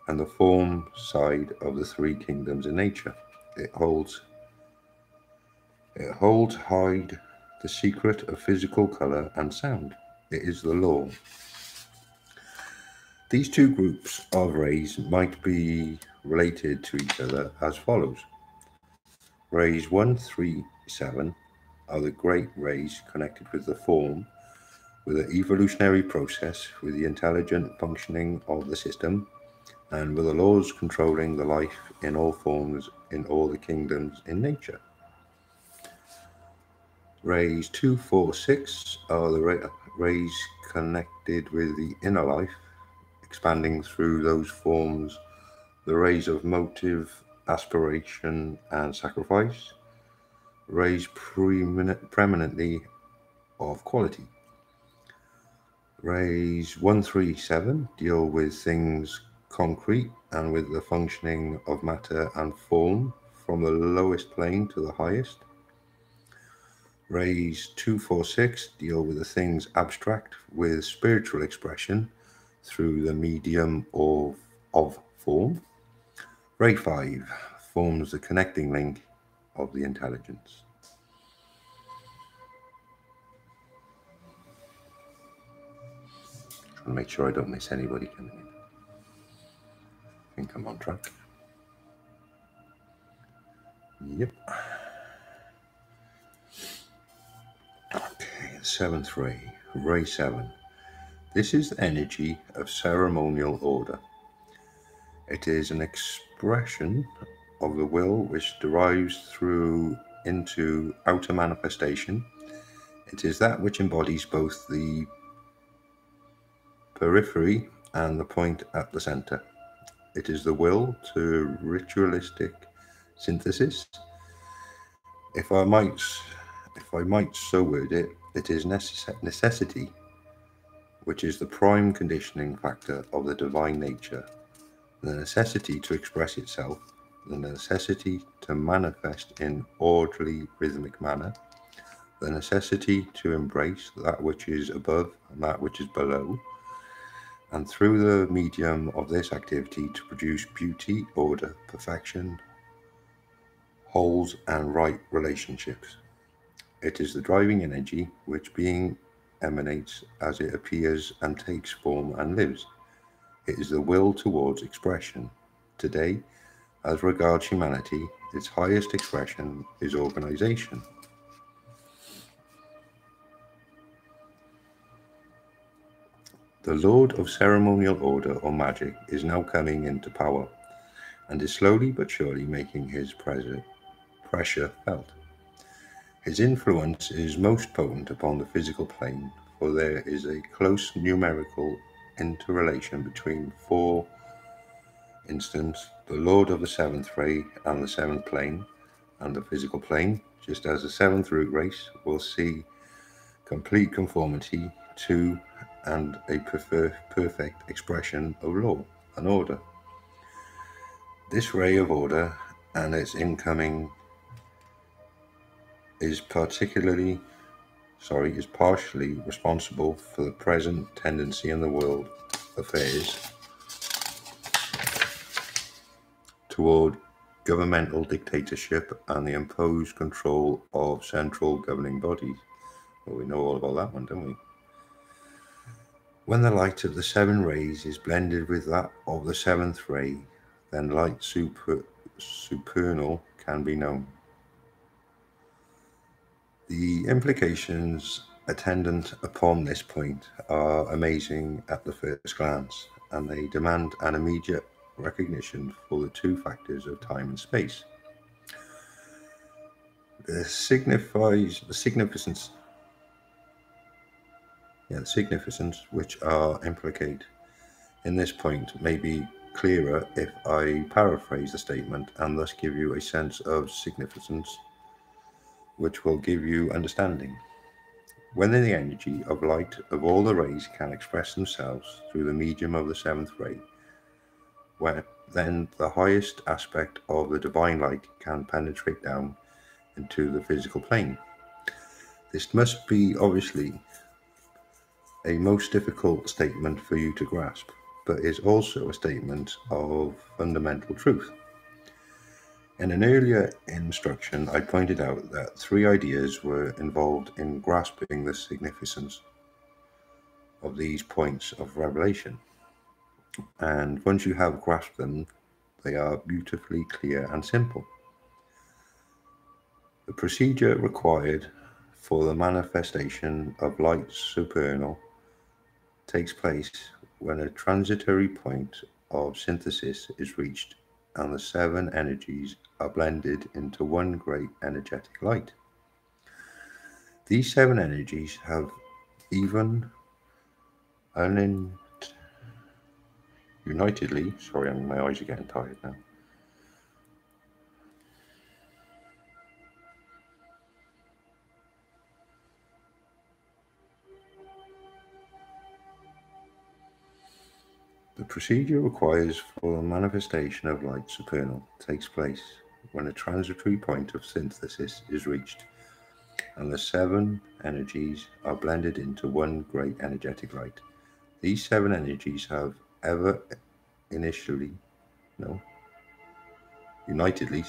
Speaker 1: and the form side of the three kingdoms in nature. It holds hide the secret of physical color and sound. It is the law. These two groups of rays might be related to each other as follows. Rays 1, 3, 7 are the great rays connected with the form, with the evolutionary process, with the intelligent functioning of the system, and with the laws controlling the life in all forms in all the kingdoms in nature. Rays 2, 4, 6 are the rays connected with the inner life, expanding through those forms, the rays of motive, aspiration, and sacrifice, rays preeminently of quality. Rays 1, 3, 7 deal with things concrete and with the functioning of matter and form from the lowest plane to the highest. Rays 2, 4, 6 deal with the things abstract with spiritual expression through the medium of form. Ray 5 forms the connecting link of the intelligence. Trying to make sure I don't miss anybody coming in. I think I'm on track. Yep. Okay, seventh ray, ray 7. This is the energy of ceremonial order. It is an expression of the will which derives through into outer manifestation. It is that which embodies both the periphery and the point at the center. It is the will to ritualistic synthesis. If I might so word it, it is necessity, which is the prime conditioning factor of the divine nature, the necessity to express itself, the necessity to manifest in orderly rhythmic manner, the necessity to embrace that which is above and that which is below, and through the medium of this activity to produce beauty, order, perfection, wholes, and right relationships. It is the driving energy which being emanates as it appears and takes form and lives. It is the will towards expression. Today, as regards humanity, its highest expression is organization. The Lord of Ceremonial Order or magic is now coming into power, and is slowly but surely making his pressure felt. His influence is most potent upon the physical plane, for there is a close numerical interrelation between, for instance, the Lord of the seventh ray and the seventh plane and the physical plane, just as the seventh root race will see complete conformity to and a perfect expression of law and order. This ray of order and its incoming is partially responsible for the present tendency in the world affairs toward governmental dictatorship and the imposed control of central governing bodies. Well, we know all about that one, don't we? When the light of the seven rays is blended with that of the seventh ray, then light supernal can be known. The implications attendant upon this point are amazing at the first glance, and they demand an immediate recognition for the two factors of time and space. The significance which are implicated in this point may be clearer if I paraphrase the statement and thus give you a sense of significance which will give you understanding. When the energy of light of all the rays can express themselves through the medium of the seventh ray, then the highest aspect of the divine light can penetrate down into the physical plane. This must be obviously a most difficult statement for you to grasp, but is also a statement of fundamental truth. In an earlier instruction, I pointed out that three ideas were involved in grasping the significance of these points of revelation. And once you have grasped them, they are beautifully clear and simple. The procedure required for the manifestation of light supernal takes place when a transitory point of synthesis is reached and the seven energies are blended into one great energetic light. These seven energies have even unitedly, sorry, my eyes are getting tired now. The procedure requires for the manifestation of light supernal takes place when a transitory point of synthesis is reached and the seven energies are blended into one great energetic light. These seven energies have unitedly,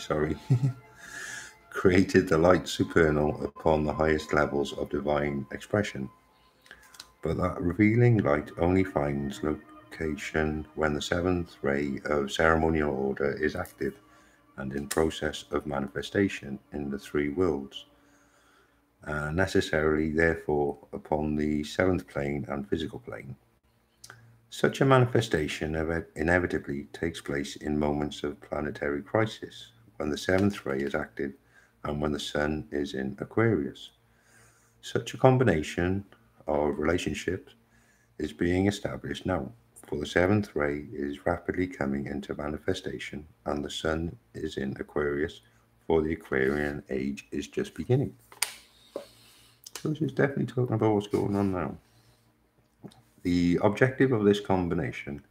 Speaker 1: created the light supernal upon the highest levels of divine expression. But that revealing light only finds location when the seventh ray of ceremonial order is active and in process of manifestation in the three worlds, necessarily therefore upon the seventh plane and physical plane. Such a manifestation inevitably takes place in moments of planetary crisis, when the seventh ray is active and when the sun is in Aquarius. Such a combination of relationships is being established now, for the seventh ray is rapidly coming into manifestation and the sun is in Aquarius, for the Aquarian age is just beginning. So this is definitely talking about what's going on now. The objective of this combination,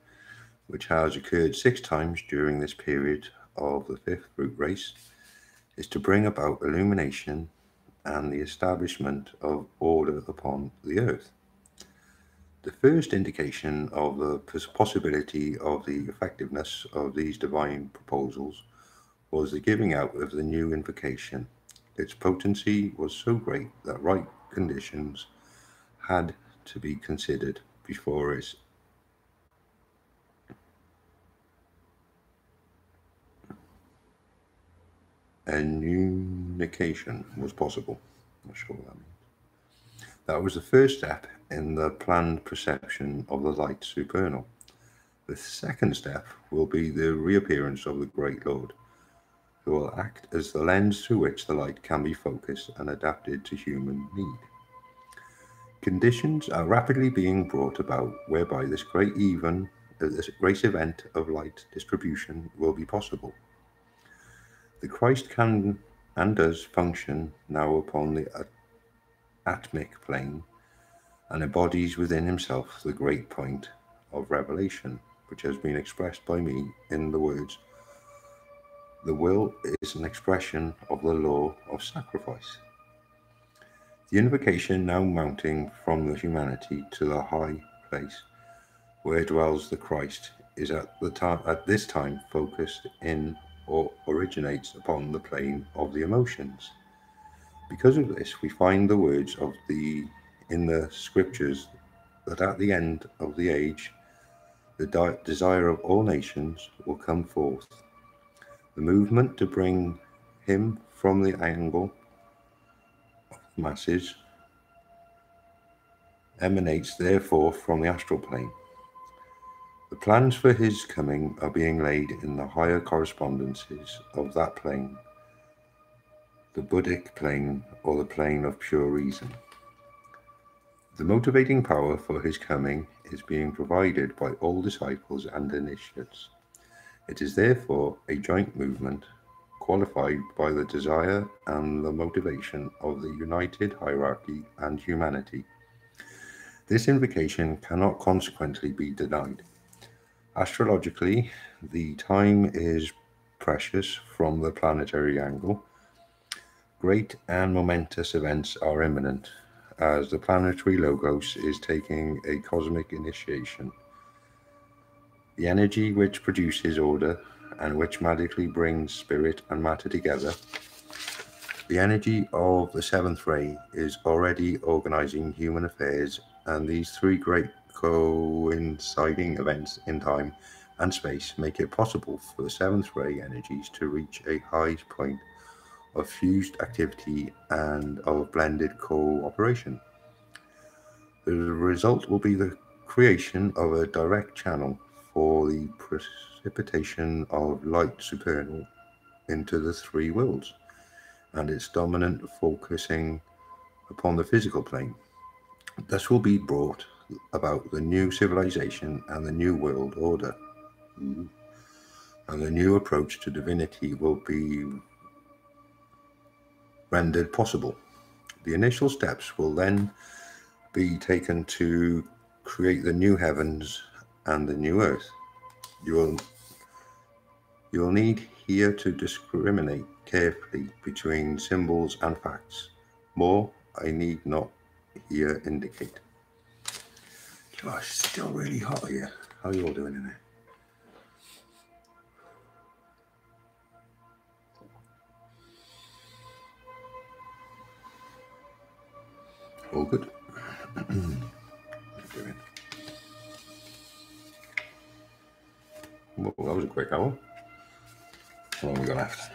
Speaker 1: which has occurred 6 times during this period of the fifth root race, is to bring about illumination and the establishment of order upon the earth. The first indication of the possibility of the effectiveness of these divine proposals was the giving out of the new invocation. Its potency was so great that right conditions had to be considered before its enunciation was possible. Not sure what that means. That was the first step in the planned perception of the light supernal. The second step will be the reappearance of the Great Lord, who will act as the lens through which the light can be focused and adapted to human need. Conditions are rapidly being brought about whereby this great event of light distribution will be possible. The Christ can and does function now upon the atmic plane and embodies within himself the great point of revelation, which has been expressed by me in the words, "The will is an expression of the law of sacrifice." The invocation now mounting from the humanity to the high place where dwells the Christ is at this time focused in or originates upon the plane of the emotions. Because of this, we find the words in the scriptures that at the end of the age, the desire of all nations will come forth. The movement to bring him from the angle of masses emanates therefore from the astral plane. The plans for his coming are being laid in the higher correspondences of that plane, the Buddhic plane or the plane of pure reason. The motivating power for his coming is being provided by all disciples and initiates. It is therefore a joint movement qualified by the desire and the motivation of the united hierarchy and humanity. This invocation cannot consequently be denied. Astrologically, the time is precious from the planetary angle. Great and momentous events are imminent, as the planetary logos is taking a cosmic initiation. The energy which produces order and which magically brings spirit and matter together, the energy of the seventh ray is already organizing human affairs, and these three great coinciding events in time and space make it possible for the seventh ray energies to reach a high point of fused activity and of blended cooperation. The result will be the creation of a direct channel for the precipitation of light supernal into the three worlds, and its dominant focusing upon the physical plane. Thus will be brought about the new civilization and the new world order, and the new approach to divinity will be rendered possible. The initial steps will then be taken to create the new heavens and the new earth. You will need here to discriminate carefully between symbols and facts. More I need not here indicate. Gosh, it's still really hot here. How are you all doing in there? All good. Well, that was a quick hour. How long have we got left?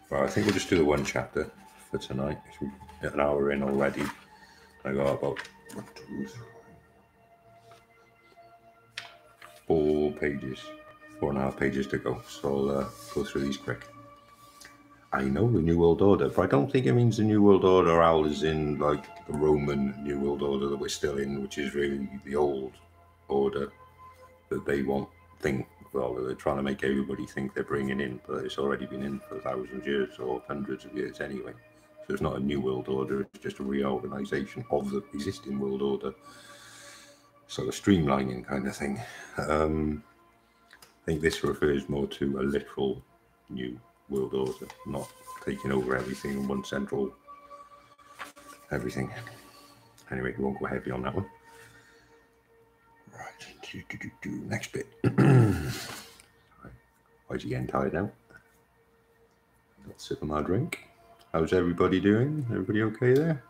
Speaker 1: Well, I think we'll just do the one chapter for tonight. We're an hour in already. I got about 4.5 pages to go. So I'll go through these quick. I know the New World Order, but I don't think it means the New World Order as in like the Roman New World Order that we're still in, which is really the old order that they they're trying to make everybody think they're bringing in, but it's already been in for thousands of years or hundreds of years anyway. So it's not a New World Order, it's just a reorganization of the existing world order. So a streamlining kind of thing. I think this refers more to a literal new world order, not taking over everything in one central everything. Anyway, we won't go heavy on that one. Right, next bit. Why is he getting tired now? Got a sip of my drink. How's everybody doing? Everybody okay there?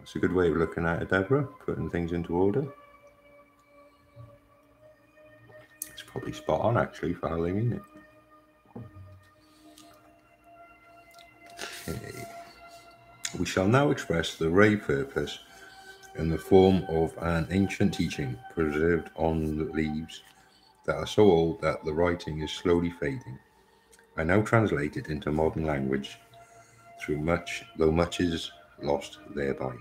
Speaker 1: That's a good way of looking at it, Deborah, putting things into order. It's probably spot on actually for how they mean it. Okay. We shall now express the Ray purpose in the form of an ancient teaching preserved on the leaves that are so old that the writing is slowly fading. I now translate it into modern language, though much is lost thereby.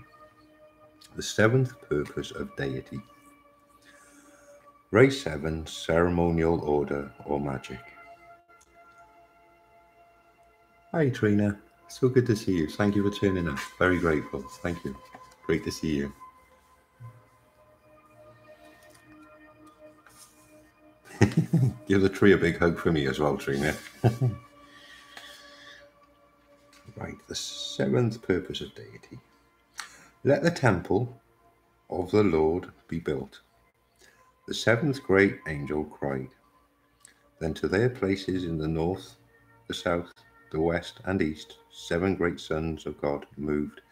Speaker 1: The seventh purpose of Deity. Ray 7, Ceremonial Order or Magic. Hi Trina, so good to see you. Thank you for turning up. Very grateful. Thank you. Great to see you. Give the tree a big hug for me as well, Trina. Right, the seventh purpose of Deity. Let the temple of the Lord be built. The seventh great angel cried. Then to their places in the north, the south, the west, and east, 7 great sons of God moved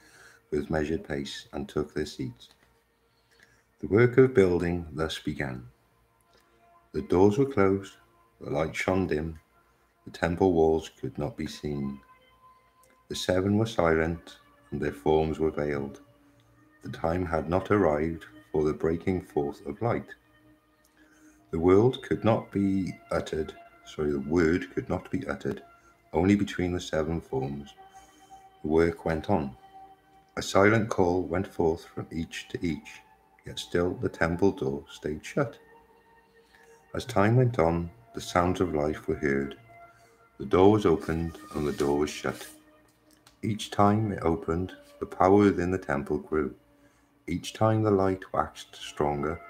Speaker 1: with measured pace and took their seats. The work of building thus began. The doors were closed, the light shone dim, the temple walls could not be seen. The 7 were silent, and their forms were veiled. The time had not arrived for the breaking forth of light. The word could not be uttered, only between the 7 forms. The work went on. A silent call went forth from each to each, yet still the temple door stayed shut. As time went on, the sounds of life were heard. The door was opened and the door was shut. Each time it opened, the power within the temple grew. Each time the light waxed stronger,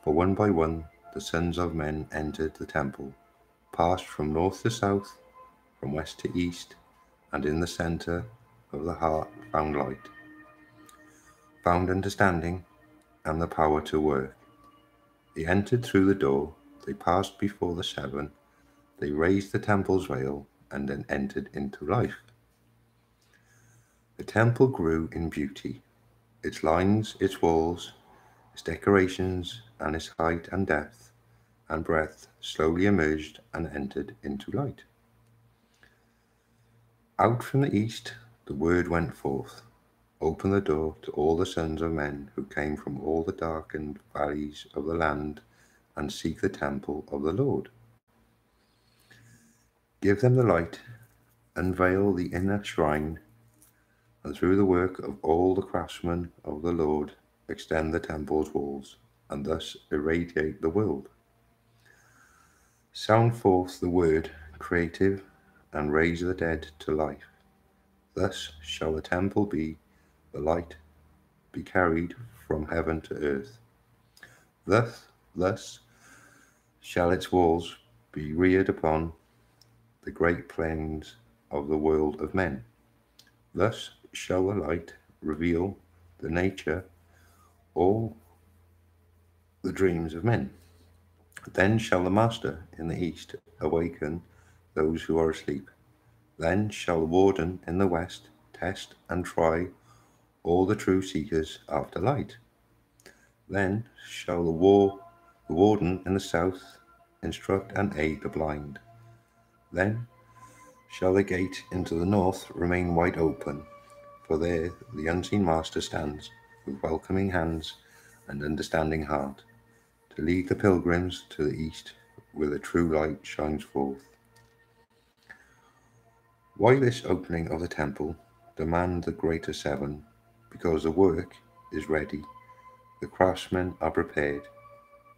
Speaker 1: for one by one the sons of men entered the temple, passed from north to south, from west to east, and in the center of the heart found light, found understanding, and the power to work. They entered through the door, they passed before the 7, they raised the temple's veil, and then entered into life. The temple grew in beauty. Its lines, its walls, its decorations, and its height and depth and breadth slowly emerged and entered into light. Out from the east the word went forth, open the door to all the sons of men who came from all the darkened valleys of the land and seek the temple of the Lord. Give them the light, unveil the inner shrine, and through the work of all the craftsmen of the Lord extend the temple's walls, and thus irradiate the world. Sound forth the word creative, and raise the dead to life. Thus shall the temple be, the light be carried from heaven to earth. Thus shall its walls be reared upon the great plains of the world of men. Thus shall the light reveal the nature, all the dreams of men. Then shall the Master in the east awaken those who are asleep. Then shall the warden in the west test and try all the true seekers after light. Then shall the warden in the south instruct and aid the blind. Then shall the gate into the north remain wide open, for there the unseen Master stands with welcoming hands and understanding heart, to lead the pilgrims to the east where the true light shines forth. Why this opening of the temple demand the greater 7? Because the work is ready, the craftsmen are prepared.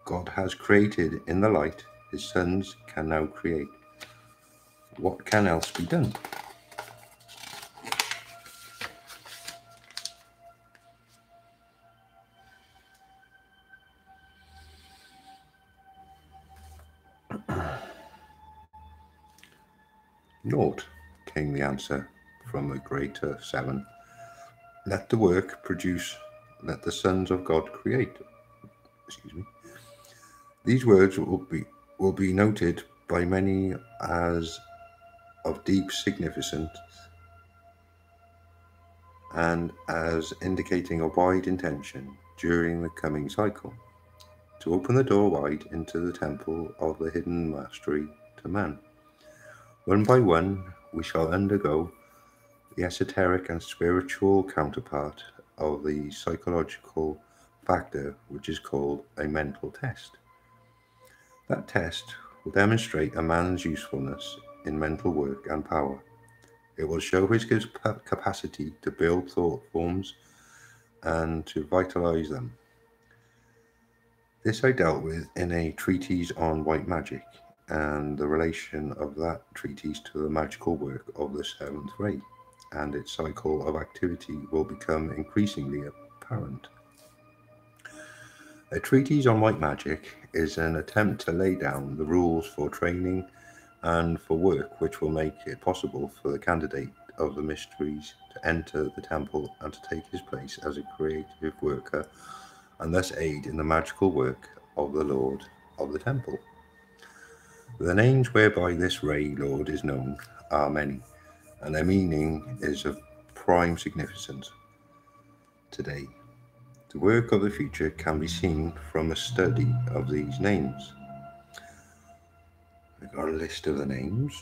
Speaker 1: God has created in the light, his sons can now create. What can else be done? Naught, came the answer from the greater 7. Let the work produce, let the sons of God create. These words will be noted by many as of deep significance and as indicating a wide intention during the coming cycle, to open the door wide into the temple of the hidden mastery to man. One by one we shall undergo the esoteric and spiritual counterpart of the psychological factor, which is called a mental test. That test will demonstrate a man's usefulness in mental work and power. It will show his capacity to build thought forms and to vitalize them. This I dealt with in a treatise on white magic and the relation of that treatise to the magical work of the seventh ray, and its cycle of activity will become increasingly apparent. A treatise on white magic is an attempt to lay down the rules for training and for work which will make it possible for the candidate of the mysteries to enter the temple and to take his place as a creative worker and thus aid in the magical work of the Lord of the temple. The names whereby this Ray Lord is known are many, and their meaning is of prime significance. Today, the work of the future can be seen from a study of these names. I've got a list of the names.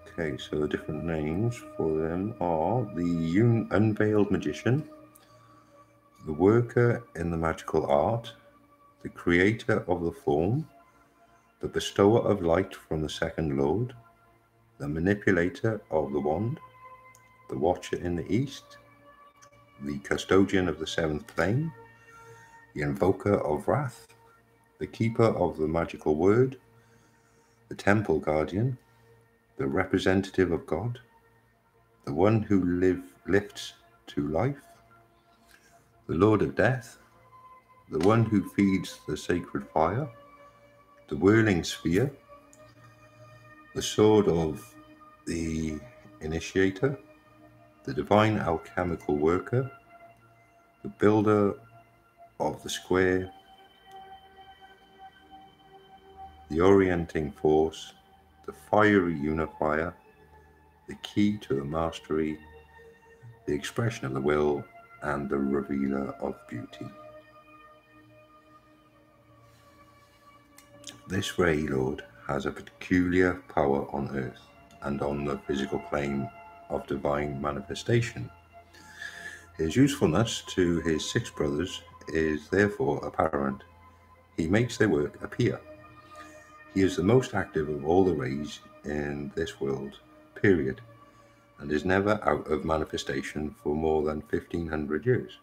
Speaker 1: Okay, so the different names for them are the Unveiled Magician, the Worker in the Magical Art, the Creator of the Form, the Bestower of Light from the Second Lord, the Manipulator of the Wand, the Watcher in the East, the Custodian of the Seventh Plane, the Invoker of Wrath, the Keeper of the Magical Word, the Temple Guardian, the Representative of God, the One who lifts to life, the Lord of Death, the One who feeds the sacred fire, the Whirling Sphere, the Sword of the Initiator, the Divine Alchemical Worker, the Builder of the Square, the Orienting Force, the Fiery Unifier, the Key to the Mastery, the Expression of the Will, and the Revealer of Beauty. This Ray Lord has a peculiar power on earth and on the physical plane of divine manifestation. His usefulness to his 6 brothers is therefore apparent. He makes their work appear. He is the most active of all the rays in this world, period, and is never out of manifestation for more than 1500 years.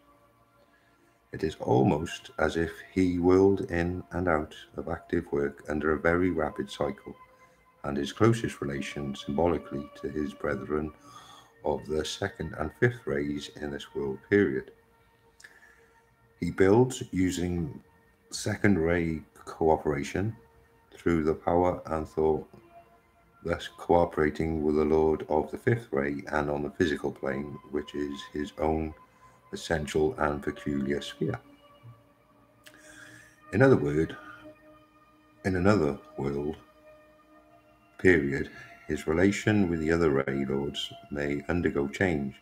Speaker 1: It is almost as if he whirled in and out of active work under a very rapid cycle, and his closest relation symbolically to his brethren of the 2nd and 5th rays in this world period. He builds using 2nd ray cooperation through the power and thought, thus cooperating with the Lord of the 5th ray and on the physical plane, which is his own essential and peculiar sphere. In other words, in another world period, his relation with the other Ray Lords may undergo change,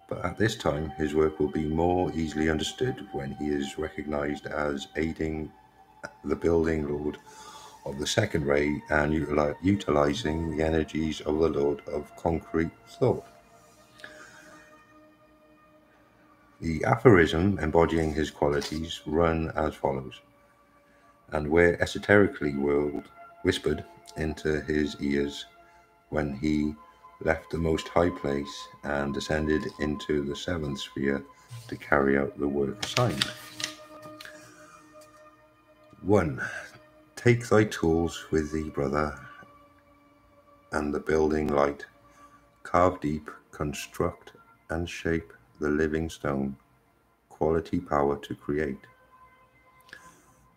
Speaker 1: but at this time his work will be more easily understood when he is recognized as aiding the building Lord of the 2nd ray and utilizing the energies of the Lord of concrete thought. The aphorism embodying his qualities run as follows, and were esoterically whispered into his ears when he left the most high place and descended into the 7th sphere to carry out the work assigned. 1. Take thy tools with thee, brother, and the building light. Carve deep, construct and shape the living stone, quality power to create.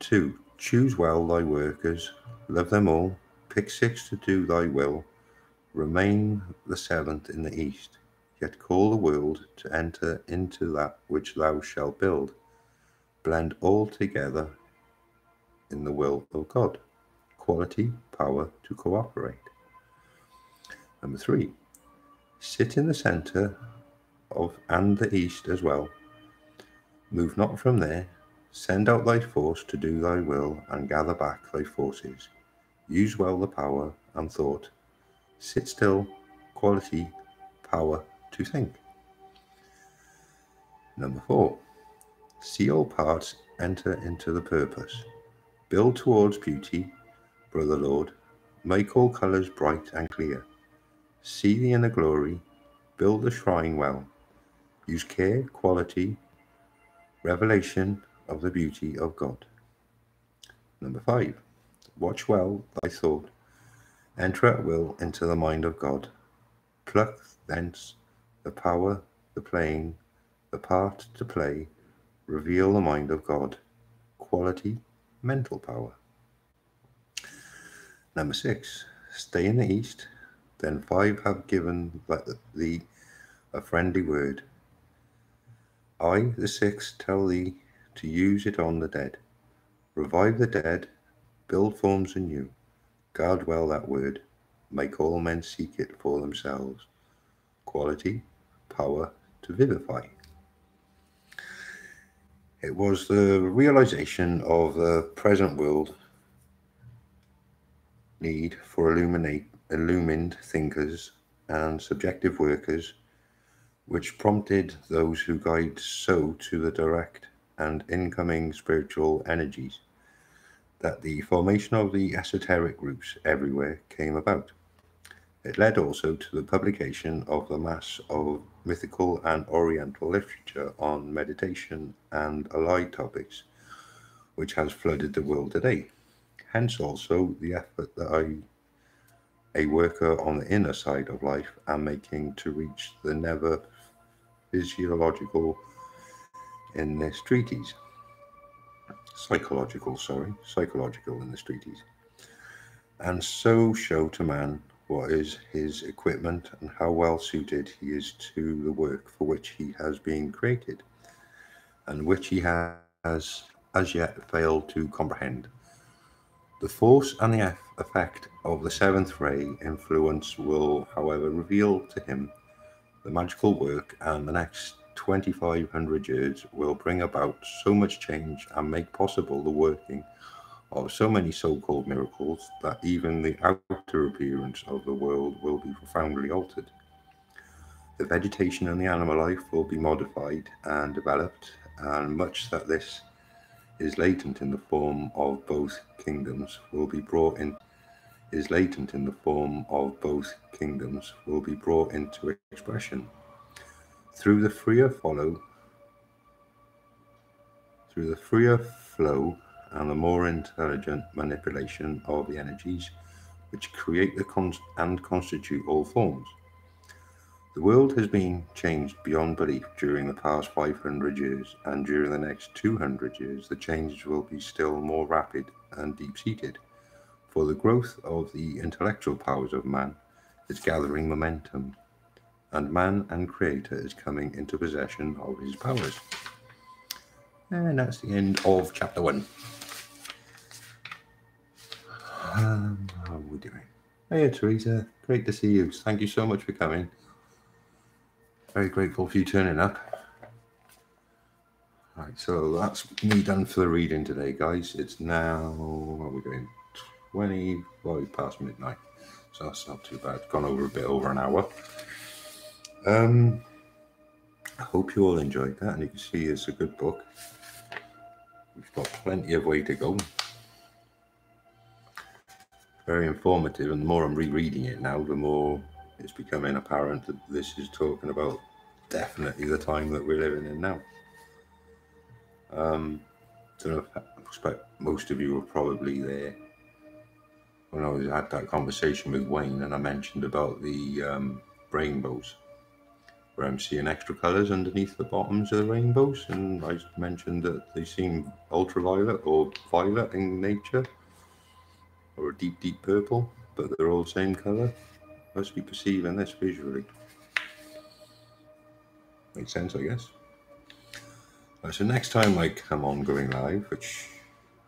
Speaker 1: 2. Choose well thy workers, love them all, pick 6 to do thy will, remain the 7th in the east, yet call the world to enter into that which thou shalt build. Blend all together in the will of God, quality power to cooperate. 3. Sit in the center of and the east as well. Move not from there. Send out thy force to do thy will and gather back thy forces. Use well the power and thought. Sit still, quality, power to think. Number 4. See all parts enter into the purpose. Build towards beauty, brother Lord. Make all colours bright and clear. See the inner glory. Build the shrine well. Use care, quality, revelation of the beauty of God. Number 5. Watch well thy thought. Enter at will into the mind of God. Pluck thence the power, the playing, the part to play. Reveal the mind of God. Quality, mental power. Number 6. Stay in the east. Then 5 have given thee a friendly word. I, the 6th, tell thee to use it on the dead. Revive the dead, build forms anew. Guard well that word. Make all men seek it for themselves. Quality, power to vivify. It was the realization of the present world need for illumined thinkers and subjective workers, which prompted those who guide so to the direct and incoming spiritual energies, that the formation of the esoteric groups everywhere came about. It led also to the publication of the mass of mythical and oriental literature on meditation and allied topics, which has flooded the world today. Hence also the effort that a worker on the inner side of life, am making to reach the never psychological in this treatise, and so show to man what is his equipment and how well suited he is to the work for which he has been created, and which he has as yet failed to comprehend. The force and the effect of the seventh ray influence will, however, reveal to him the magical work, and the next 2,500 years will bring about so much change and make possible the working of so many so-called miracles that even the outer appearance of the world will be profoundly altered. The vegetation and the animal life will be modified and developed, and much that this is latent in the form of both kingdoms will be brought into expression through the freer flow and the more intelligent manipulation of the energies which create and constitute all forms. The world has been changed beyond belief during the past 500 years, and during the next 200 years the changes will be still more rapid and deep-seated, for the growth of the intellectual powers of man is gathering momentum, and man and creator is coming into possession of his powers. And that's the end of chapter 1. How are we doing? Hey, Teresa. Great to see you. Thank you so much for coming. Very grateful for you turning up. Right, so that's me done for the reading today, guys. It's now, what are we doing? 25 past midnight. So that's not too bad. Gone over a bit over an hour. I hope you all enjoyed that, and you can see it's a good book. We've got plenty of way to go. Very informative, and the more I'm rereading it now, the more it's becoming apparent that this is talking about definitely the time that we're living in now. I expect most of you were probably there when I had that conversation with Wayne, and I mentioned about the rainbows, where I'm seeing extra colours underneath the bottoms of the rainbows, and I mentioned that they seem ultraviolet or violet in nature, or a deep purple, but they're all the same colour. Must be perceiving this visually. Makes sense, I guess. Right, so next time I come on going live, which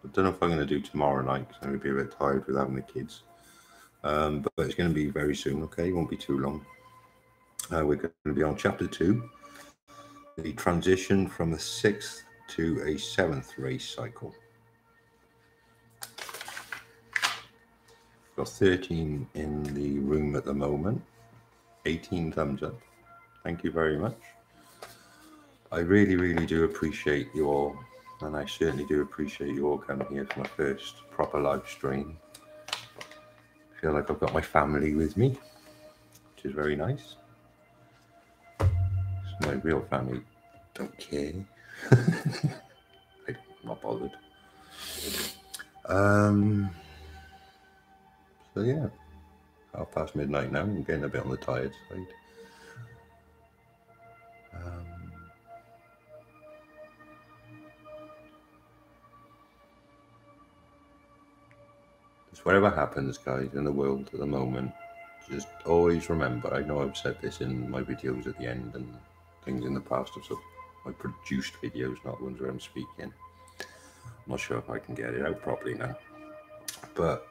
Speaker 1: I don't know if I'm going to do tomorrow night, because I'm going to be a bit tired with having the kids, but it's going to be very soon, okay? It won't be too long. We're going to be on chapter 2, the transition from the 6th to a 7th race cycle. Got 13 in the room at the moment. 18 thumbs up. Thank you very much. I really, really do appreciate you all, and I certainly do appreciate you all coming here for my first proper live stream. I feel like I've got my family with me, which is very nice. So my real family don't care. I'm not bothered. So yeah, midnight now. I'm getting a bit on the tired side. Just whatever happens, guys, in the world at the moment, just always remember, I know I've said this in my videos at the end and things in the past of my produced videos, not ones where I'm speaking. I'm not sure if I can get it out properly now. But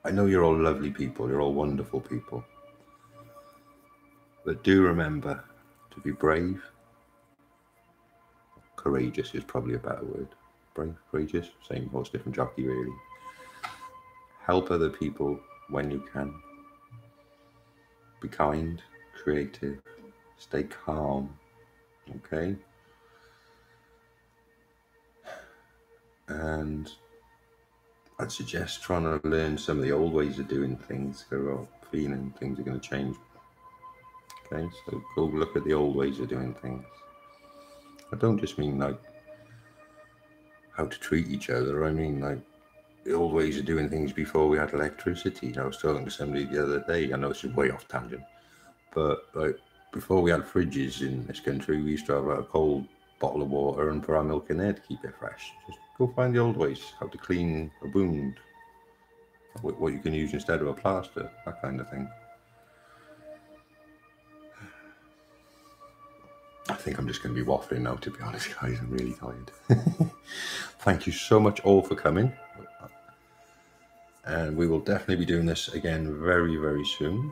Speaker 1: I know you're all lovely people, you're all wonderful people. But do remember to be brave. Courageous is probably a better word. Brave, courageous, same horse, different jockey really. Help other people when you can. Be kind, creative, stay calm, okay? And I'd suggest trying to learn some of the old ways of doing things, or feeling things are going to change. Okay, so go look at the old ways of doing things. I don't just mean like how to treat each other, I mean like the old ways of doing things before we had electricity. I was talking to somebody the other day, I know this is way off tangent, but like before we had fridges in this country, we used to have a cold bottle of water and put our milk in there to keep it fresh. Just go find the old ways, how to clean a wound, what you can use instead of a plaster, that kind of thing. I think I'm just going to be waffling now, to be honest, guys. I'm really tired. Thank you so much all for coming. And we will definitely be doing this again very, very soon.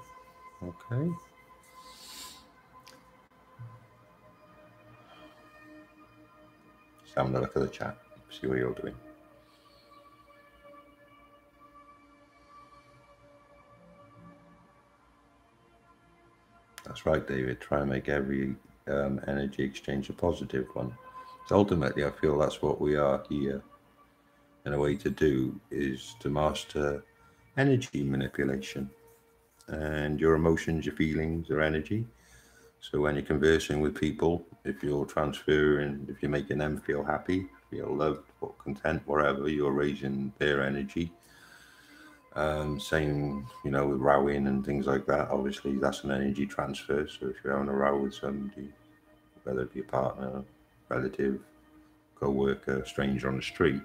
Speaker 1: Okay. Just having a look at the chat, see what you're doing. That's right, David. Try and make every energy exchange a positive one. So ultimately, I feel that's what we are here in a way to do, is to master energy manipulation and your emotions, your feelings, your energy. So when you're conversing with people, if you're transferring, if you're making them feel happy, feel loved or content, wherever, you're raising their energy. Same, with rowing and things like that. Obviously, that's an energy transfer. So if you're having a row with somebody, whether it be a partner, relative, co-worker, stranger on the street,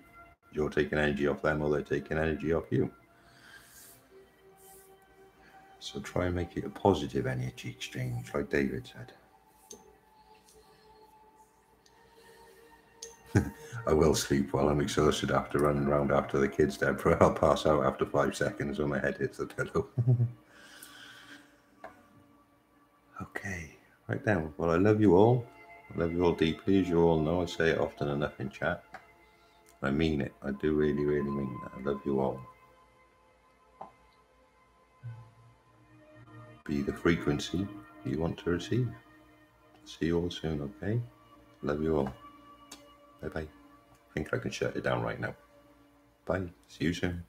Speaker 1: you're taking energy off them or they're taking energy off you. So try and make it a positive energy exchange, like David said. I will sleep while I'm exhausted after running around after the kids, Deborah. I'll pass out after 5 seconds when my head hits the pillow. Okay, right then. Well, I love you all. I love you all deeply, as you all know. I say it often enough in chat. I mean it. I do really, really mean that. I love you all. Be the frequency you want to receive. See you all soon, okay? Love you all. Bye-bye. I think I can shut it down right now. Bye. See you soon.